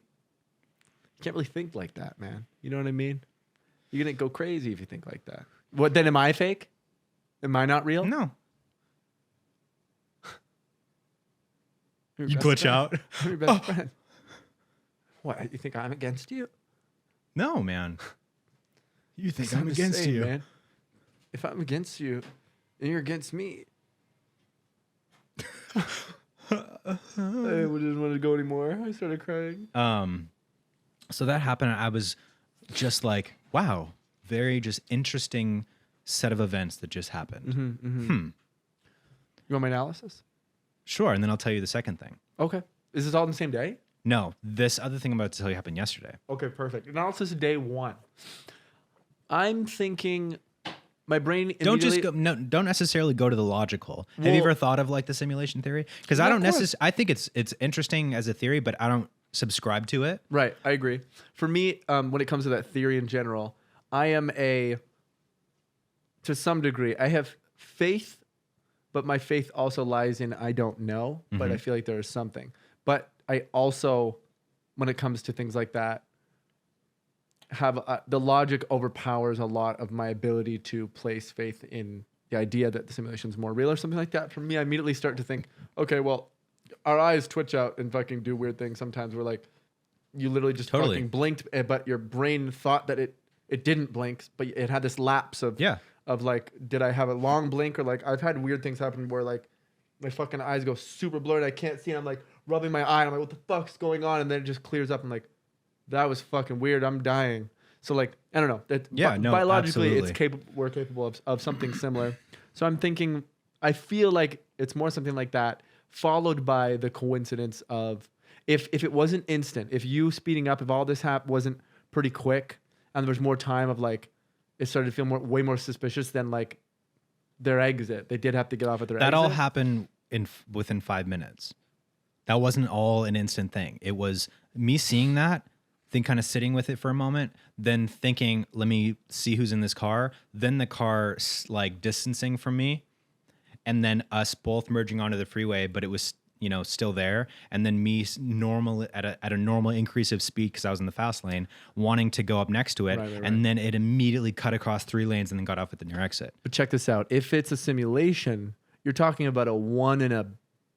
think like that, man. You know what I mean? You're gonna go crazy if you think like that. What then? Am I fake? Am I not real? No. Your You best glitch friend. out. I'm your best friend. What? You think I'm against you? No, man. You think It's not the same, man. If I'm against you, and you're against me, I didn't want to go anymore. I started crying. So that happened. I was just like, wow, very just interesting set of events that just happened. You want my analysis? Sure. And then I'll tell you the second thing. Okay. Is this all on the same day? No, this other thing I'm about to tell you happened yesterday. Okay, perfect. Analysis of day 1. I'm thinking my brain Don't just immediately- go. No, don't necessarily go to the logical. Have you Well- ever thought of like the simulation theory? Because I Yeah, don't of course. necessarily. I think it's interesting as a theory, but I don't subscribe to it. Right, I agree. For me, when it comes to that theory in general, I am to some degree, I have faith, but my faith also lies in I don't know, but I feel like there is something. But I also, when it comes to things like that, have the logic overpowers a lot of my ability to place faith in the idea that the simulation is more real or something like that. For me, I immediately start to think, okay, well, our eyes twitch out and fucking do weird things sometimes. We're like, you literally just Totally. fucking blinked, but your brain thought that it didn't blink, but it had this lapse of Yeah. of like, did I have a long blink or like I've had weird things happen where like my fucking eyes go super blurred, I can't see, and I'm like rubbing my eye, and I'm like, what the fuck's going on? And then it just clears up. I'm like, that was fucking weird. I'm dying. So like, I don't know. That Yeah, no, biologically, absolutely. we're capable of something similar. So I'm thinking, I feel like it's more something like that, followed by the coincidence of if it wasn't instant, if you speeding up, if all this wasn't pretty quick, and there was more time of like, it started to feel way more suspicious than like their exit. They did have to get off at their That exit. all happened within 5 minutes. That wasn't all an instant thing. It was me seeing that, then kind of sitting with it for a moment, then thinking, let me see who's in this car. Then the car like distancing from me, and then us both merging onto the freeway, but it was still there, and then me normal at a normal increase of speed because I was in the fast lane, wanting to go up next to it, Right. and then it immediately cut across 3 lanes and then got off at the near exit. But check this out. If it's a simulation, you're talking about a 1 in a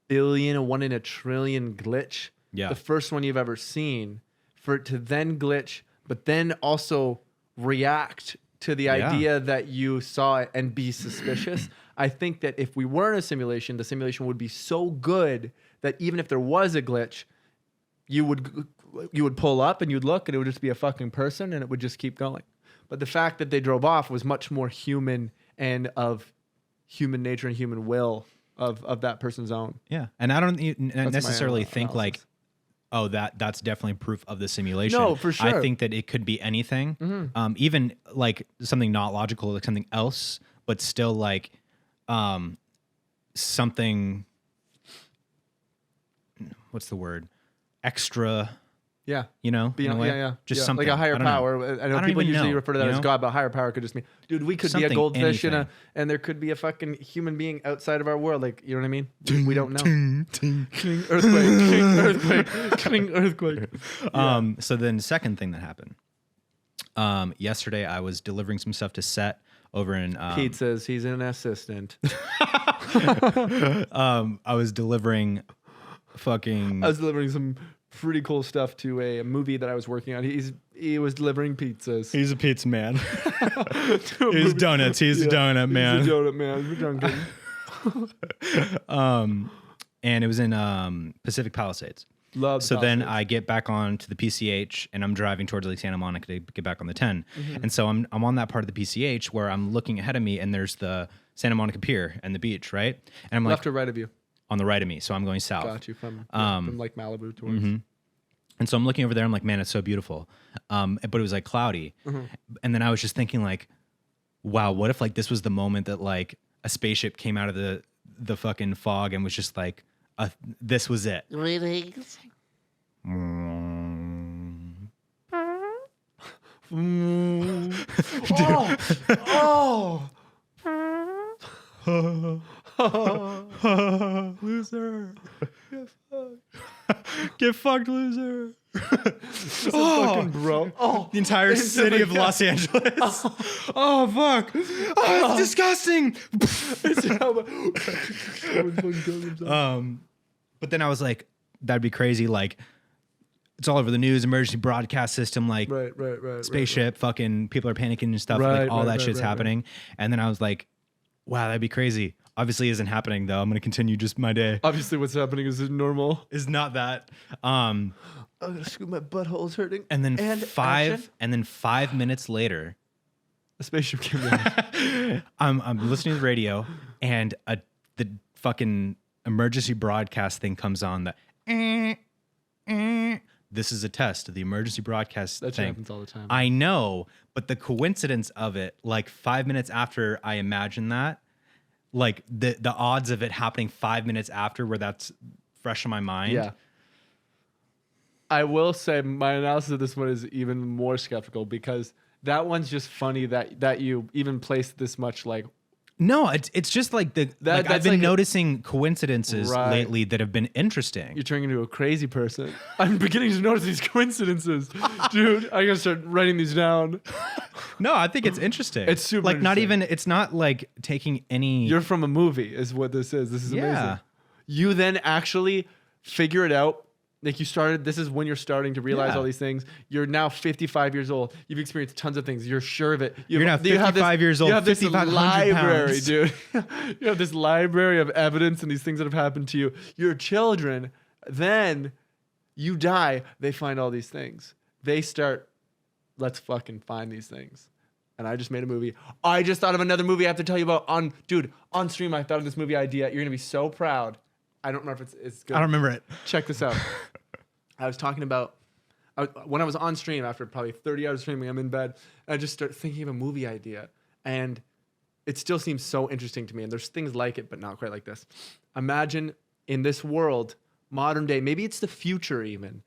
billion, a 1 in a trillion glitch. Yeah. The first one you've ever seen. For it to then glitch, but then also react to the idea that you saw it and be suspicious. I think that if we were in a simulation, the simulation would be so good that even if there was a glitch, you would pull up and you'd look and it would just be a fucking person and it would just keep going. But the fact that they drove off was much more human and of human nature and human will of that person's own. Yeah, and I don't my necessarily think like, analysis. oh, that's definitely proof of the simulation. No, for sure. I think that it could be anything, even like something not logical, like something else, but still like something. What's the word? Extra. Yeah. In a way? Yeah. Just Yeah. something like a higher I don't know. power. I know don't people even usually know, refer to that you as know? God, but higher power could just mean, dude, we could be a Something, goldfish anything. and there could be a fucking human being outside of our world. Like, you know what I mean? We don't know. King earthquake. King earthquake. So then the second thing that happened. Yesterday I was delivering some stuff to set over in Pete says he's an assistant. I was delivering fucking I was delivering some pretty cool stuff to a movie that I was working on. He was delivering pizzas. He's a pizza man. He's donuts. He's a donut man. He's a donut man. We're drunk. And it was in Pacific Palisades. Love. So then Palisades. I get back on to the PCH and I'm driving towards Lake Santa Monica to get back on the 10. Mm-hmm. And so I'm on that part of the PCH where I'm looking ahead of me and there's the Santa Monica Pier and the beach, right? And I'm like left or right of you. on the right of me. So I'm going south. Got you from like Malibu towards. And so I'm looking over there. I'm like, man, it's so beautiful. But it was like cloudy. And then I was just thinking like, wow, what if like this was the moment that like a spaceship came out of the fucking fog and was just like, this was it. Greetings. Loser. Get fucked, loser. Fucking bro. Oh, The entire city of Los Angeles. Oh, fuck. Oh, it's disgusting. But then I was like, that'd be crazy. Like, it's all over the news, emergency broadcast system, like right. spaceship, fucking people are panicking and stuff. Right, like all right, that right, shit's right, happening. And then I was like, wow, that'd be crazy. Obviously isn't happening though. I'm going to continue just my day. Obviously, what's happening is normal. Is not that. I'm gonna scoop my butthole's hurting. And then action. 5 minutes later, A spaceship came down. I'm listening to the radio, and the fucking emergency broadcast thing comes on. This is a test of the emergency broadcast That thing. happens all the time. I know, but the coincidence of it, like 5 minutes after I imagined that, like the odds of it happening 5 minutes after, where that's fresh in my mind. Yeah. I will say my analysis of this one is even more skeptical because that one's just funny that you even placed this much like. No, it's just like I've that's been like noticing coincidences Right. lately that have been interesting. You're turning into a crazy person. I'm beginning to notice these coincidences. Dude, I gotta start writing these down. No, I think it's interesting. It's super like not interesting. even. It's not like taking any. You're from a movie, is what this is. This is Yeah. amazing. You then actually figure it out. Like you started, this is when you're starting to realize Yeah. all these things. You're now 55 years old. You've experienced tons of things. You're sure of it. You're now you have 55 years old, You have this 5,500 library, pounds. dude. You have this library of evidence and these things that have happened to you. Your children, then you die. They find all these things. They start, let's fucking find these things. And I just made a movie. I just thought of another movie I have to tell you about on stream. I thought of this movie idea. You're gonna be so proud. I don't remember if it's good. I don't remember it. Check this out. I was talking about when I was on stream after probably 30 hours of streaming, I'm in bed. And I just start thinking of a movie idea. And it still seems so interesting to me. And there's things like it, but not quite like this. Imagine in this world, modern day, maybe it's the future even,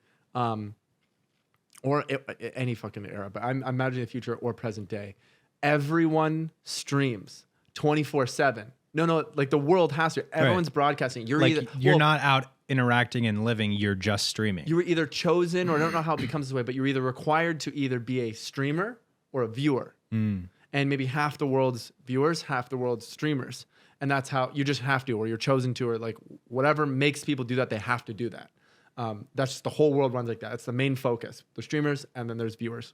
any fucking era, but I'm imagining the future or present day. Everyone streams 24/7. No, like the world has to. Everyone's broadcasting. You're Like either you're not out interacting and living. You're just streaming. you were either chosen, or I don't know how it becomes this way, but you're either required to either be a streamer or a viewer. And maybe half the world's viewers, half the world's streamers. And that's how you just have to, or you're chosen to, or like whatever makes people do that, they have to do that. That's just the whole world runs like that. It's the main focus. There's streamers and then there's viewers.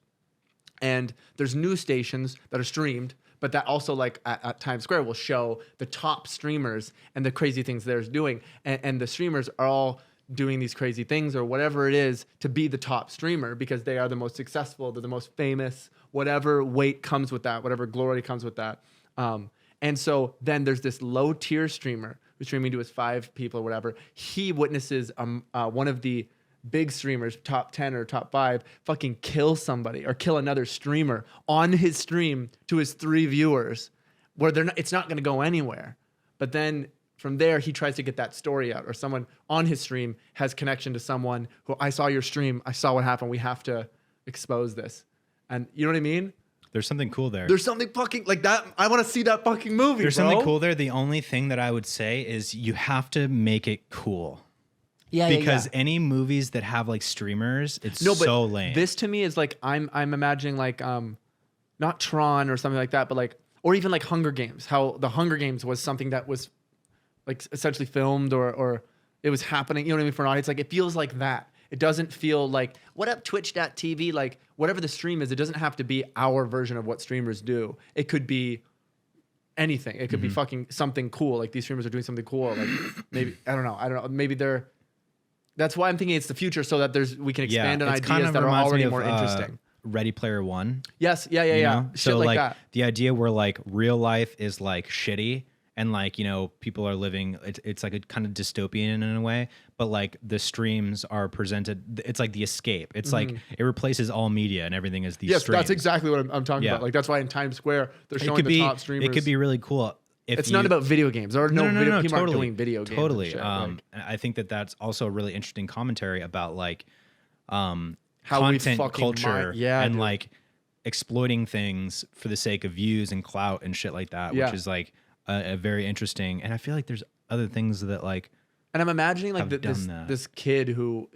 And there's news stations that are streamed, but that also like at Times Square will show the top streamers and the crazy things they're doing. And the streamers are all doing these crazy things or whatever it is to be the top streamer because they are the most successful, they're the most famous, whatever weight comes with that, whatever glory comes with that. And so then there's this low tier streamer who's streaming to his 5 people or whatever. He witnesses one of the big streamers, top 10 or top 5, fucking kill somebody or kill another streamer on his stream to his 3 viewers, where it's not going to go anywhere. But then from there, he tries to get that story out, or someone on his stream has connection to someone who, I saw your stream, I saw what happened, we have to expose this. And you know what I mean? There's something cool there. There's something fucking like that. I want to see that fucking movie. There's bro. something cool there. The only thing that I would say is you have to make it cool. Yeah, Because any movies that have like streamers, it's No, but so lame. this to me is like I'm imagining like not Tron or something like that, but like, or even like Hunger Games. How the Hunger Games was something that was like essentially filmed or it was happening. You know what I mean? For an audience, like it feels like that. It doesn't feel like what up Twitch.tv, like whatever the stream is. It doesn't have to be our version of what streamers do. It could be anything. It could be fucking something cool. Like these streamers are doing something cool. Like maybe I don't know. Maybe they're. That's why I'm thinking it's the future, so that we can expand on it ideas kind of that are reminds already me of, more interesting. Ready Player One. Yes, yeah. you know? Shit So like that. the idea where like real life is like shitty and like, you know, people are living, it's like a kind of dystopian in a way, but like the streams are presented, it's like the escape. It's like it replaces all media and everything is these Yes, streams. that's exactly what I'm talking Yeah. about. Like that's why in Times Square they're It showing could the be, top streamers. it could be really cool. If It's not about video games. Or no, people totally. aren't doing video games. Totally. And shit. And I think that's also a really interesting commentary about like How we content fucking culture yeah, and dude. like exploiting things for the sake of views and clout and shit like that, Yeah. which is like a very interesting. And I feel like there's other things that like And I'm imagining like have this done that. this kid who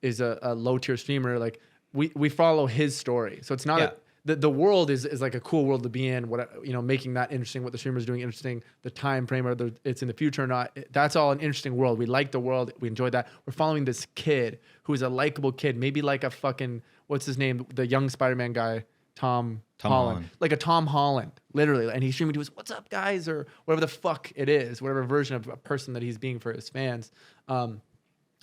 is a low tier streamer. Like we follow his story, so it's not Yeah. the world is like a cool world to be in. What making that interesting, what the streamer's doing interesting, the time frame, whether it's in the future or not. That's all an interesting world. We like the world. We enjoy that. We're following this kid who is a likable kid, maybe like a fucking what's his name, the young Spider-Man guy, Tom Holland, like a Tom Holland, literally. And he's streaming to his "What's up, guys?" or whatever the fuck it is, whatever version of a person that he's being for his fans.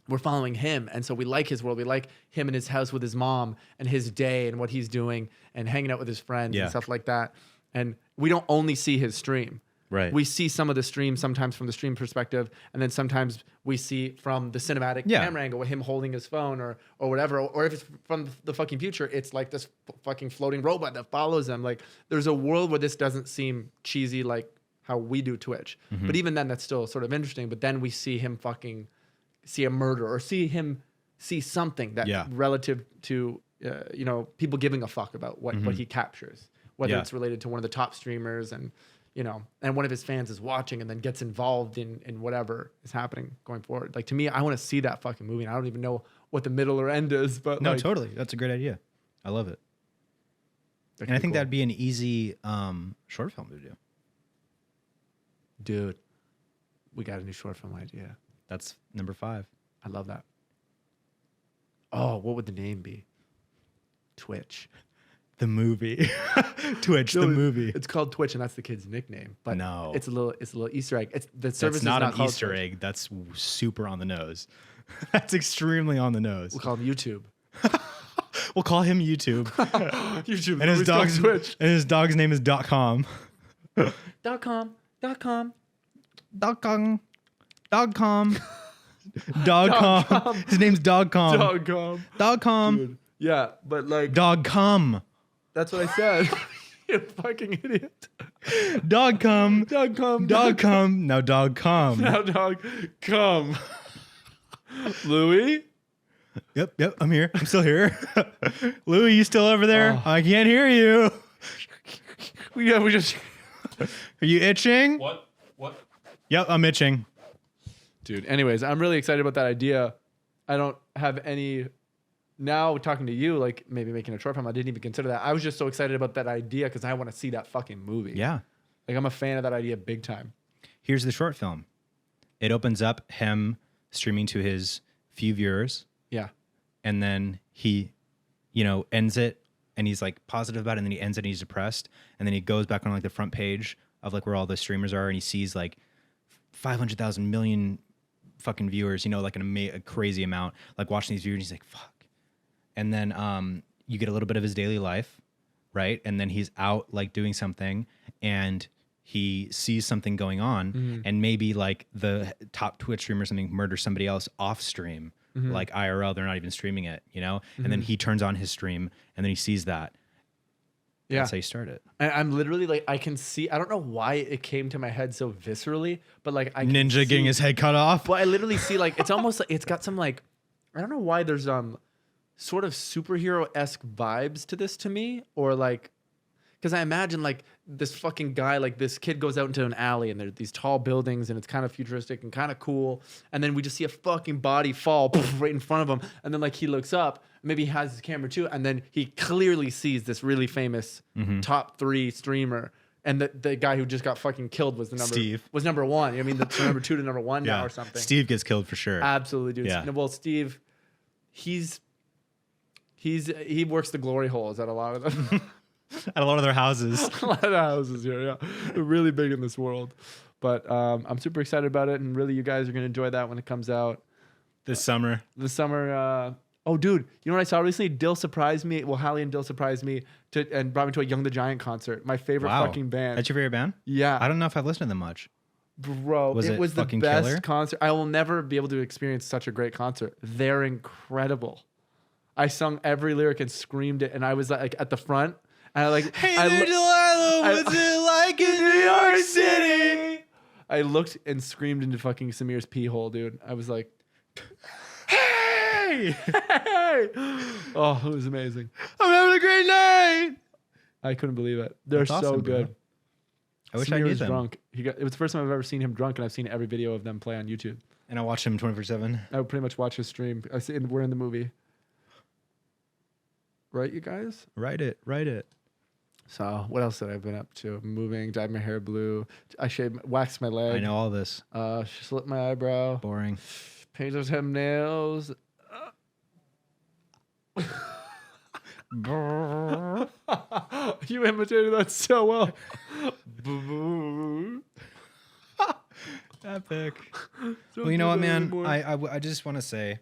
We're following him, and so we like his world. We like him in his house with his mom and his day and what he's doing and hanging out with his friends Yeah. and stuff like that. And we don't only see his stream. Right. We see some of the stream sometimes from the stream perspective, and then sometimes we see from the cinematic Yeah. camera angle with him holding his phone or whatever. Or if it's from the fucking future, it's like this fucking floating robot that follows him. Like there's a world where this doesn't seem cheesy like how we do Twitch. Mm-hmm. But even then, that's still sort of interesting. But then we see him fucking see a murder or see something that Yeah. relative to people giving a fuck about what he captures, whether Yeah. it's related to one of the top streamers and and one of his fans is watching and then gets involved in whatever is happening going forward. Like to me, I want to see that fucking movie, and I don't even know what the middle or end is, but No, like, totally. That's a great idea. I love it. that And I could be think cool. that'd be an easy short film to do. Dude, we got a new short film idea. That's number 5. I love that. Oh, what would the name be? Twitch. The movie. Twitch, the movie. It's called Twitch, and that's the kid's nickname. But No. it's a little Easter egg. It's the service That's not is an called Easter Twitch. egg. That's super on the nose. That's extremely on the nose. We'll call him YouTube. We'll call him YouTube. YouTube. And his movie's called dog's Twitch. and his dog's name is .com. .com. .com. .com. .com. His name's .com. .com. .com. Dude. Yeah, but like .com. that's what I said. You fucking idiot. .com. .com. .com. Now .com. Now dog come. Louis? Yep, I'm here. I'm still here. Louis, you still over there? Oh. I can't hear you. Yeah, we just Are you itching? What? Yep, I'm itching. Dude, anyways, I'm really excited about that idea. I don't have any now talking to you, like maybe making a short film. I didn't even consider that. I was just so excited about that idea because I want to see that fucking movie. Yeah. Like I'm a fan of that idea big time. Here's the short film. It opens up him streaming to his few viewers, Yeah. and then he, ends it, and he's like positive about it, and then he ends it and he's depressed, and then he goes back on like the front page of like where all the streamers are, and he sees like 500,000 million fucking viewers, like a crazy amount, like watching these viewers, and he's like, fuck. And then you get a little bit of his daily life, right? And then he's out like doing something, and he sees something going on, and maybe like the top Twitch streamer or something murders somebody else off stream, like IRL, they're not even streaming it, and then he turns on his stream, and then he sees that. Yeah. That's how you start it. I'm literally like, I can see, I don't know why it came to my head so viscerally, but like I can Ninja see, getting his head cut off. Well, I literally see like, it's almost like, it's got some like, I don't know why there's sort of superhero-esque vibes to this to me, or like, because I imagine like this fucking guy, like this kid goes out into an alley and there's these tall buildings and it's kind of futuristic and kind of cool. And then we just see a fucking body fall poof, right in front of him. And then like he looks up, maybe he has his camera too. And then he clearly sees this really famous top 3 streamer. And the guy who just got fucking killed was Steve. was number 1. I mean, that's number 2 to number 1 now or something. Steve gets killed for sure. Absolutely, dude. Yeah. Well, Steve, he works the glory holes at a lot of them. At a lot of their houses. A lot of houses here, yeah. They're really big in this world. But I'm super excited about it, and really you guys are going to enjoy that when it comes out This summer. this summer. Oh, dude, you know what I saw recently? Dill surprised me. Well, Hallie and Dill surprised me and brought me to a Young the Giant concert. My favorite Wow. fucking band. That's your favorite band? Yeah. I don't know if I've listened to them much. Bro, Was it it was the fucking best killer? concert. I will never be able to experience such a great concert. They're incredible. I sung every lyric and screamed it, and I was like at the front, and I like, Delilah, what's it like in New York City? I looked and screamed into fucking Samir's pee hole, dude. I was like, Hey, hey! Oh, it was amazing. I'm having a great night. I couldn't believe it. They're That's so awesome, bro. good. I wish I Samir knew was them. drunk. It was the first time I've ever seen him drunk, and I've seen every video of them play on YouTube. And I watched him 24/7. I would pretty much watch his stream. We're in the movie, right, you guys? Write it. So what else have I been up to? Moving, dyed my hair blue. I waxed my leg. I know all this. Slit my eyebrow. Boring. Painted him nails. You imitated that so well. Epic. Don't Well, you know do what, that man? anymore. I just want to say,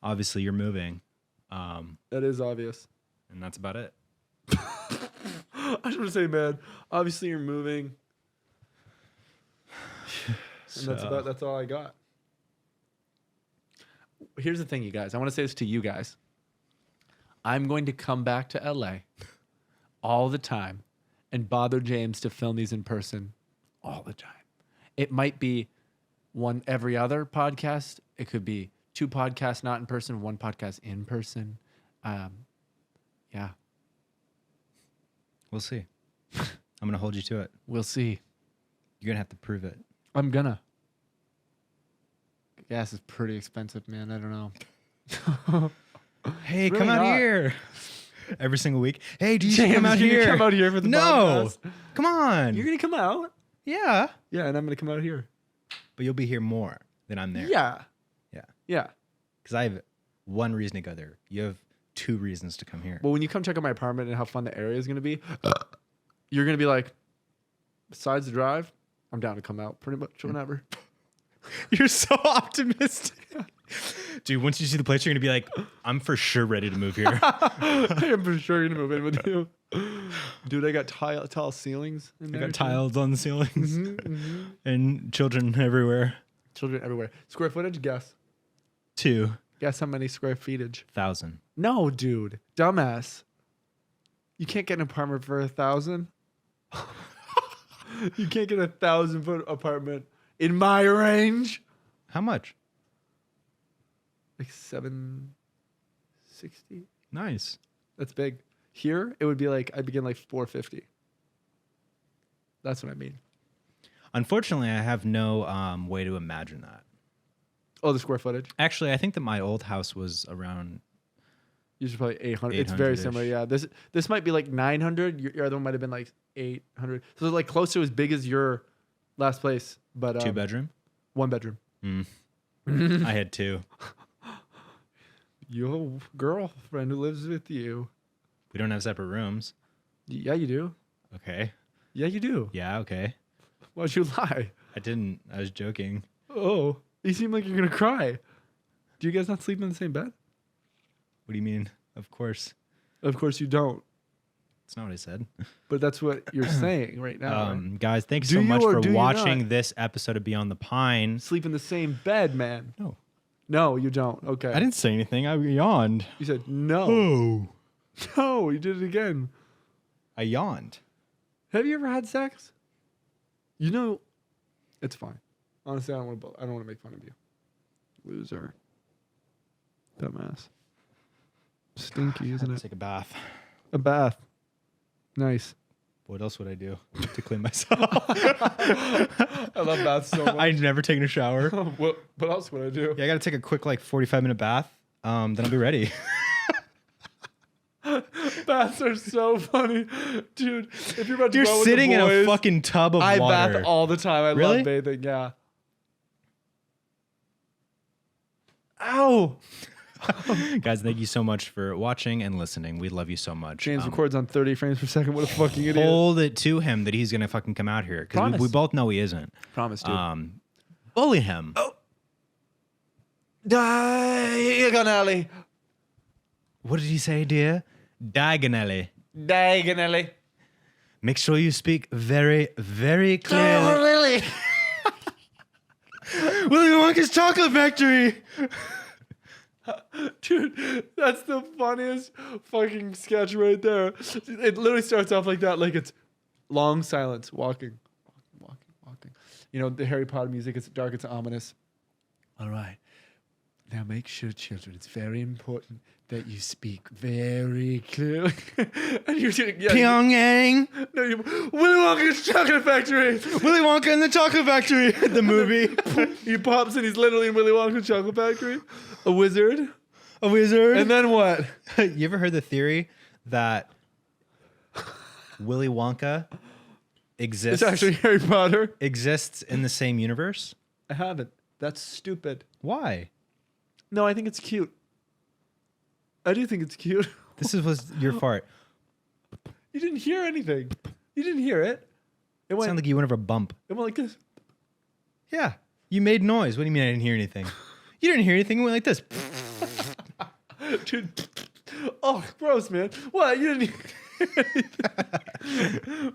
obviously you're moving, That is obvious. and that's about it. I just want to say, man, obviously you're moving. And that's all I got. Here's the thing, you guys. I want to say this to you guys. I'm going to come back to LA all the time and bother James to film these in person all the time. It might be one every other podcast. It could be 2 podcasts not in person, 1 podcast in person. Yeah, We'll see. I'm gonna hold you to it. we'll see. You're gonna have to prove it. I'm gonna. Gas is pretty expensive, man. I don't know. Hey, It's come really out not. here. Every single week. Hey, do you James, come out can you here? come out here for the no. podcast? Come on. You're gonna come out? Yeah. Yeah, and I'm gonna come out here. But you'll be here more than I'm there. Yeah. Yeah. Yeah. Because I have one reason to go there. You have 2 reasons to come here. Well, when you come check out my apartment and how fun the area is gonna be, you're gonna be like, besides the drive, I'm down to come out pretty much whenever. You're so optimistic. Dude, once you see the place, you're going to be like, I'm for sure ready to move here. I'm for sure gonna move in with you. Dude, I got tall ceilings in I there. got too. tiles on the ceilings Mhm. and children everywhere. Children everywhere. Square footage, guess. 2,000. Guess how many square feetage? No, dude. Dumbass. You can't get an apartment for 1,000. You can't get 1,000-foot apartment in my range. How much? Like 760. Nice. That's big. Here, it would be like I'd begin like 450. That's what I mean. Unfortunately, I have no way to imagine that. Oh, the square footage. Actually, I think that my old house was around. Usually probably 800. It's very 800-ish. similar. Yeah. This might be like 900. Your other one might have been like 800. So like close to as big as your last place, but 2 bedroom. 1 bedroom. I had 2. Your girlfriend who lives with you. We don't have separate rooms. Yeah, you do. Okay. Yeah, you do. Yeah, okay. Why'd you lie? I didn't. I was joking. Oh, you seem like you're gonna cry. Do you guys not sleep in the same bed? What do you mean? Of course. Of course you don't. That's not what I said. But that's what you're saying right now. right? Guys, thanks Do so you much or for do you watching not? this episode of Beyond the Pine. Sleep in the same bed, man. No. No, you don't. Okay. I didn't say anything. I yawned. You said no. Oh. No, you did it again. I yawned. Have you ever had sex? You know, it's fine. Honestly, I don't want to make fun of you. Loser. Dumbass. Stinky, isn't it? Take a bath. A bath. Nice. What else would I do to clean myself? I love baths so much. I've never taken a shower. What else would I do? Yeah, I got to take a quick 45-minute bath. Then I'll be ready. Baths are so funny. Dude, if you're about to You're go out with the sitting in a boys, fucking tub of I water. bath all the time. I Really? love bathing, yeah. Ow! Guys, thank you so much for watching and listening. We love you so much. James records on 30 frames per second. What a fucking idiot. Hold it to him that he's going to fucking come out here. Because Promise. we both know he isn't. Promise, dude. Bully him. Diagonally. What did he say, dear? Diagonally. Diagonally. Make sure you speak very, very clearly. Lily. Willy Wonka's Chocolate Factory. Dude, that's the funniest fucking sketch right there. It literally starts off like that, like it's long silence, walking. You know, the Harry Potter music, it's dark, it's ominous. All right. Now make sure, children, it's very important that you speak very clearly. And you're doing, yeah, Pyongyang, no, you, Willy Wonka's Chocolate Factory. Willy Wonka and the Chocolate Factory, the movie. He pops and he's literally in Willy Wonka's Chocolate Factory. A wizard. A wizard. And then what? You ever heard the theory that Willy Wonka exists It's actually Harry Potter. exists in the same universe? I haven't. That's stupid. Why? No, I think it's cute. I do think it's cute. This was your fart. You didn't hear anything. You didn't hear it. It It went, sounded like you went over a bump. it went like this. Yeah. You made noise. What do you mean I didn't hear anything? You didn't hear anything. It went like this. Dude. Oh, gross, man. What? You didn't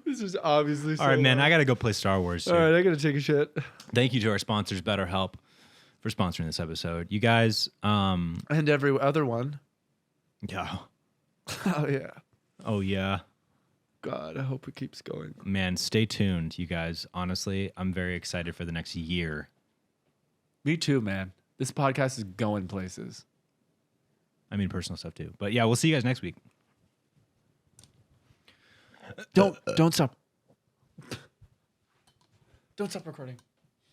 This is obviously so All right, man. loud. I got to go play Star Wars. All right, I gotta take a shit. Thank you to our sponsors, BetterHelp, for sponsoring this episode. You guys, And every other one. yeah. Oh, yeah. Oh, yeah. God, I hope it keeps going. Man, stay tuned, you guys. Honestly, I'm very excited for the next year. Me too, man. This podcast is going places. I mean, personal stuff too. But yeah, we'll see you guys next week. Don't stop. Don't stop recording.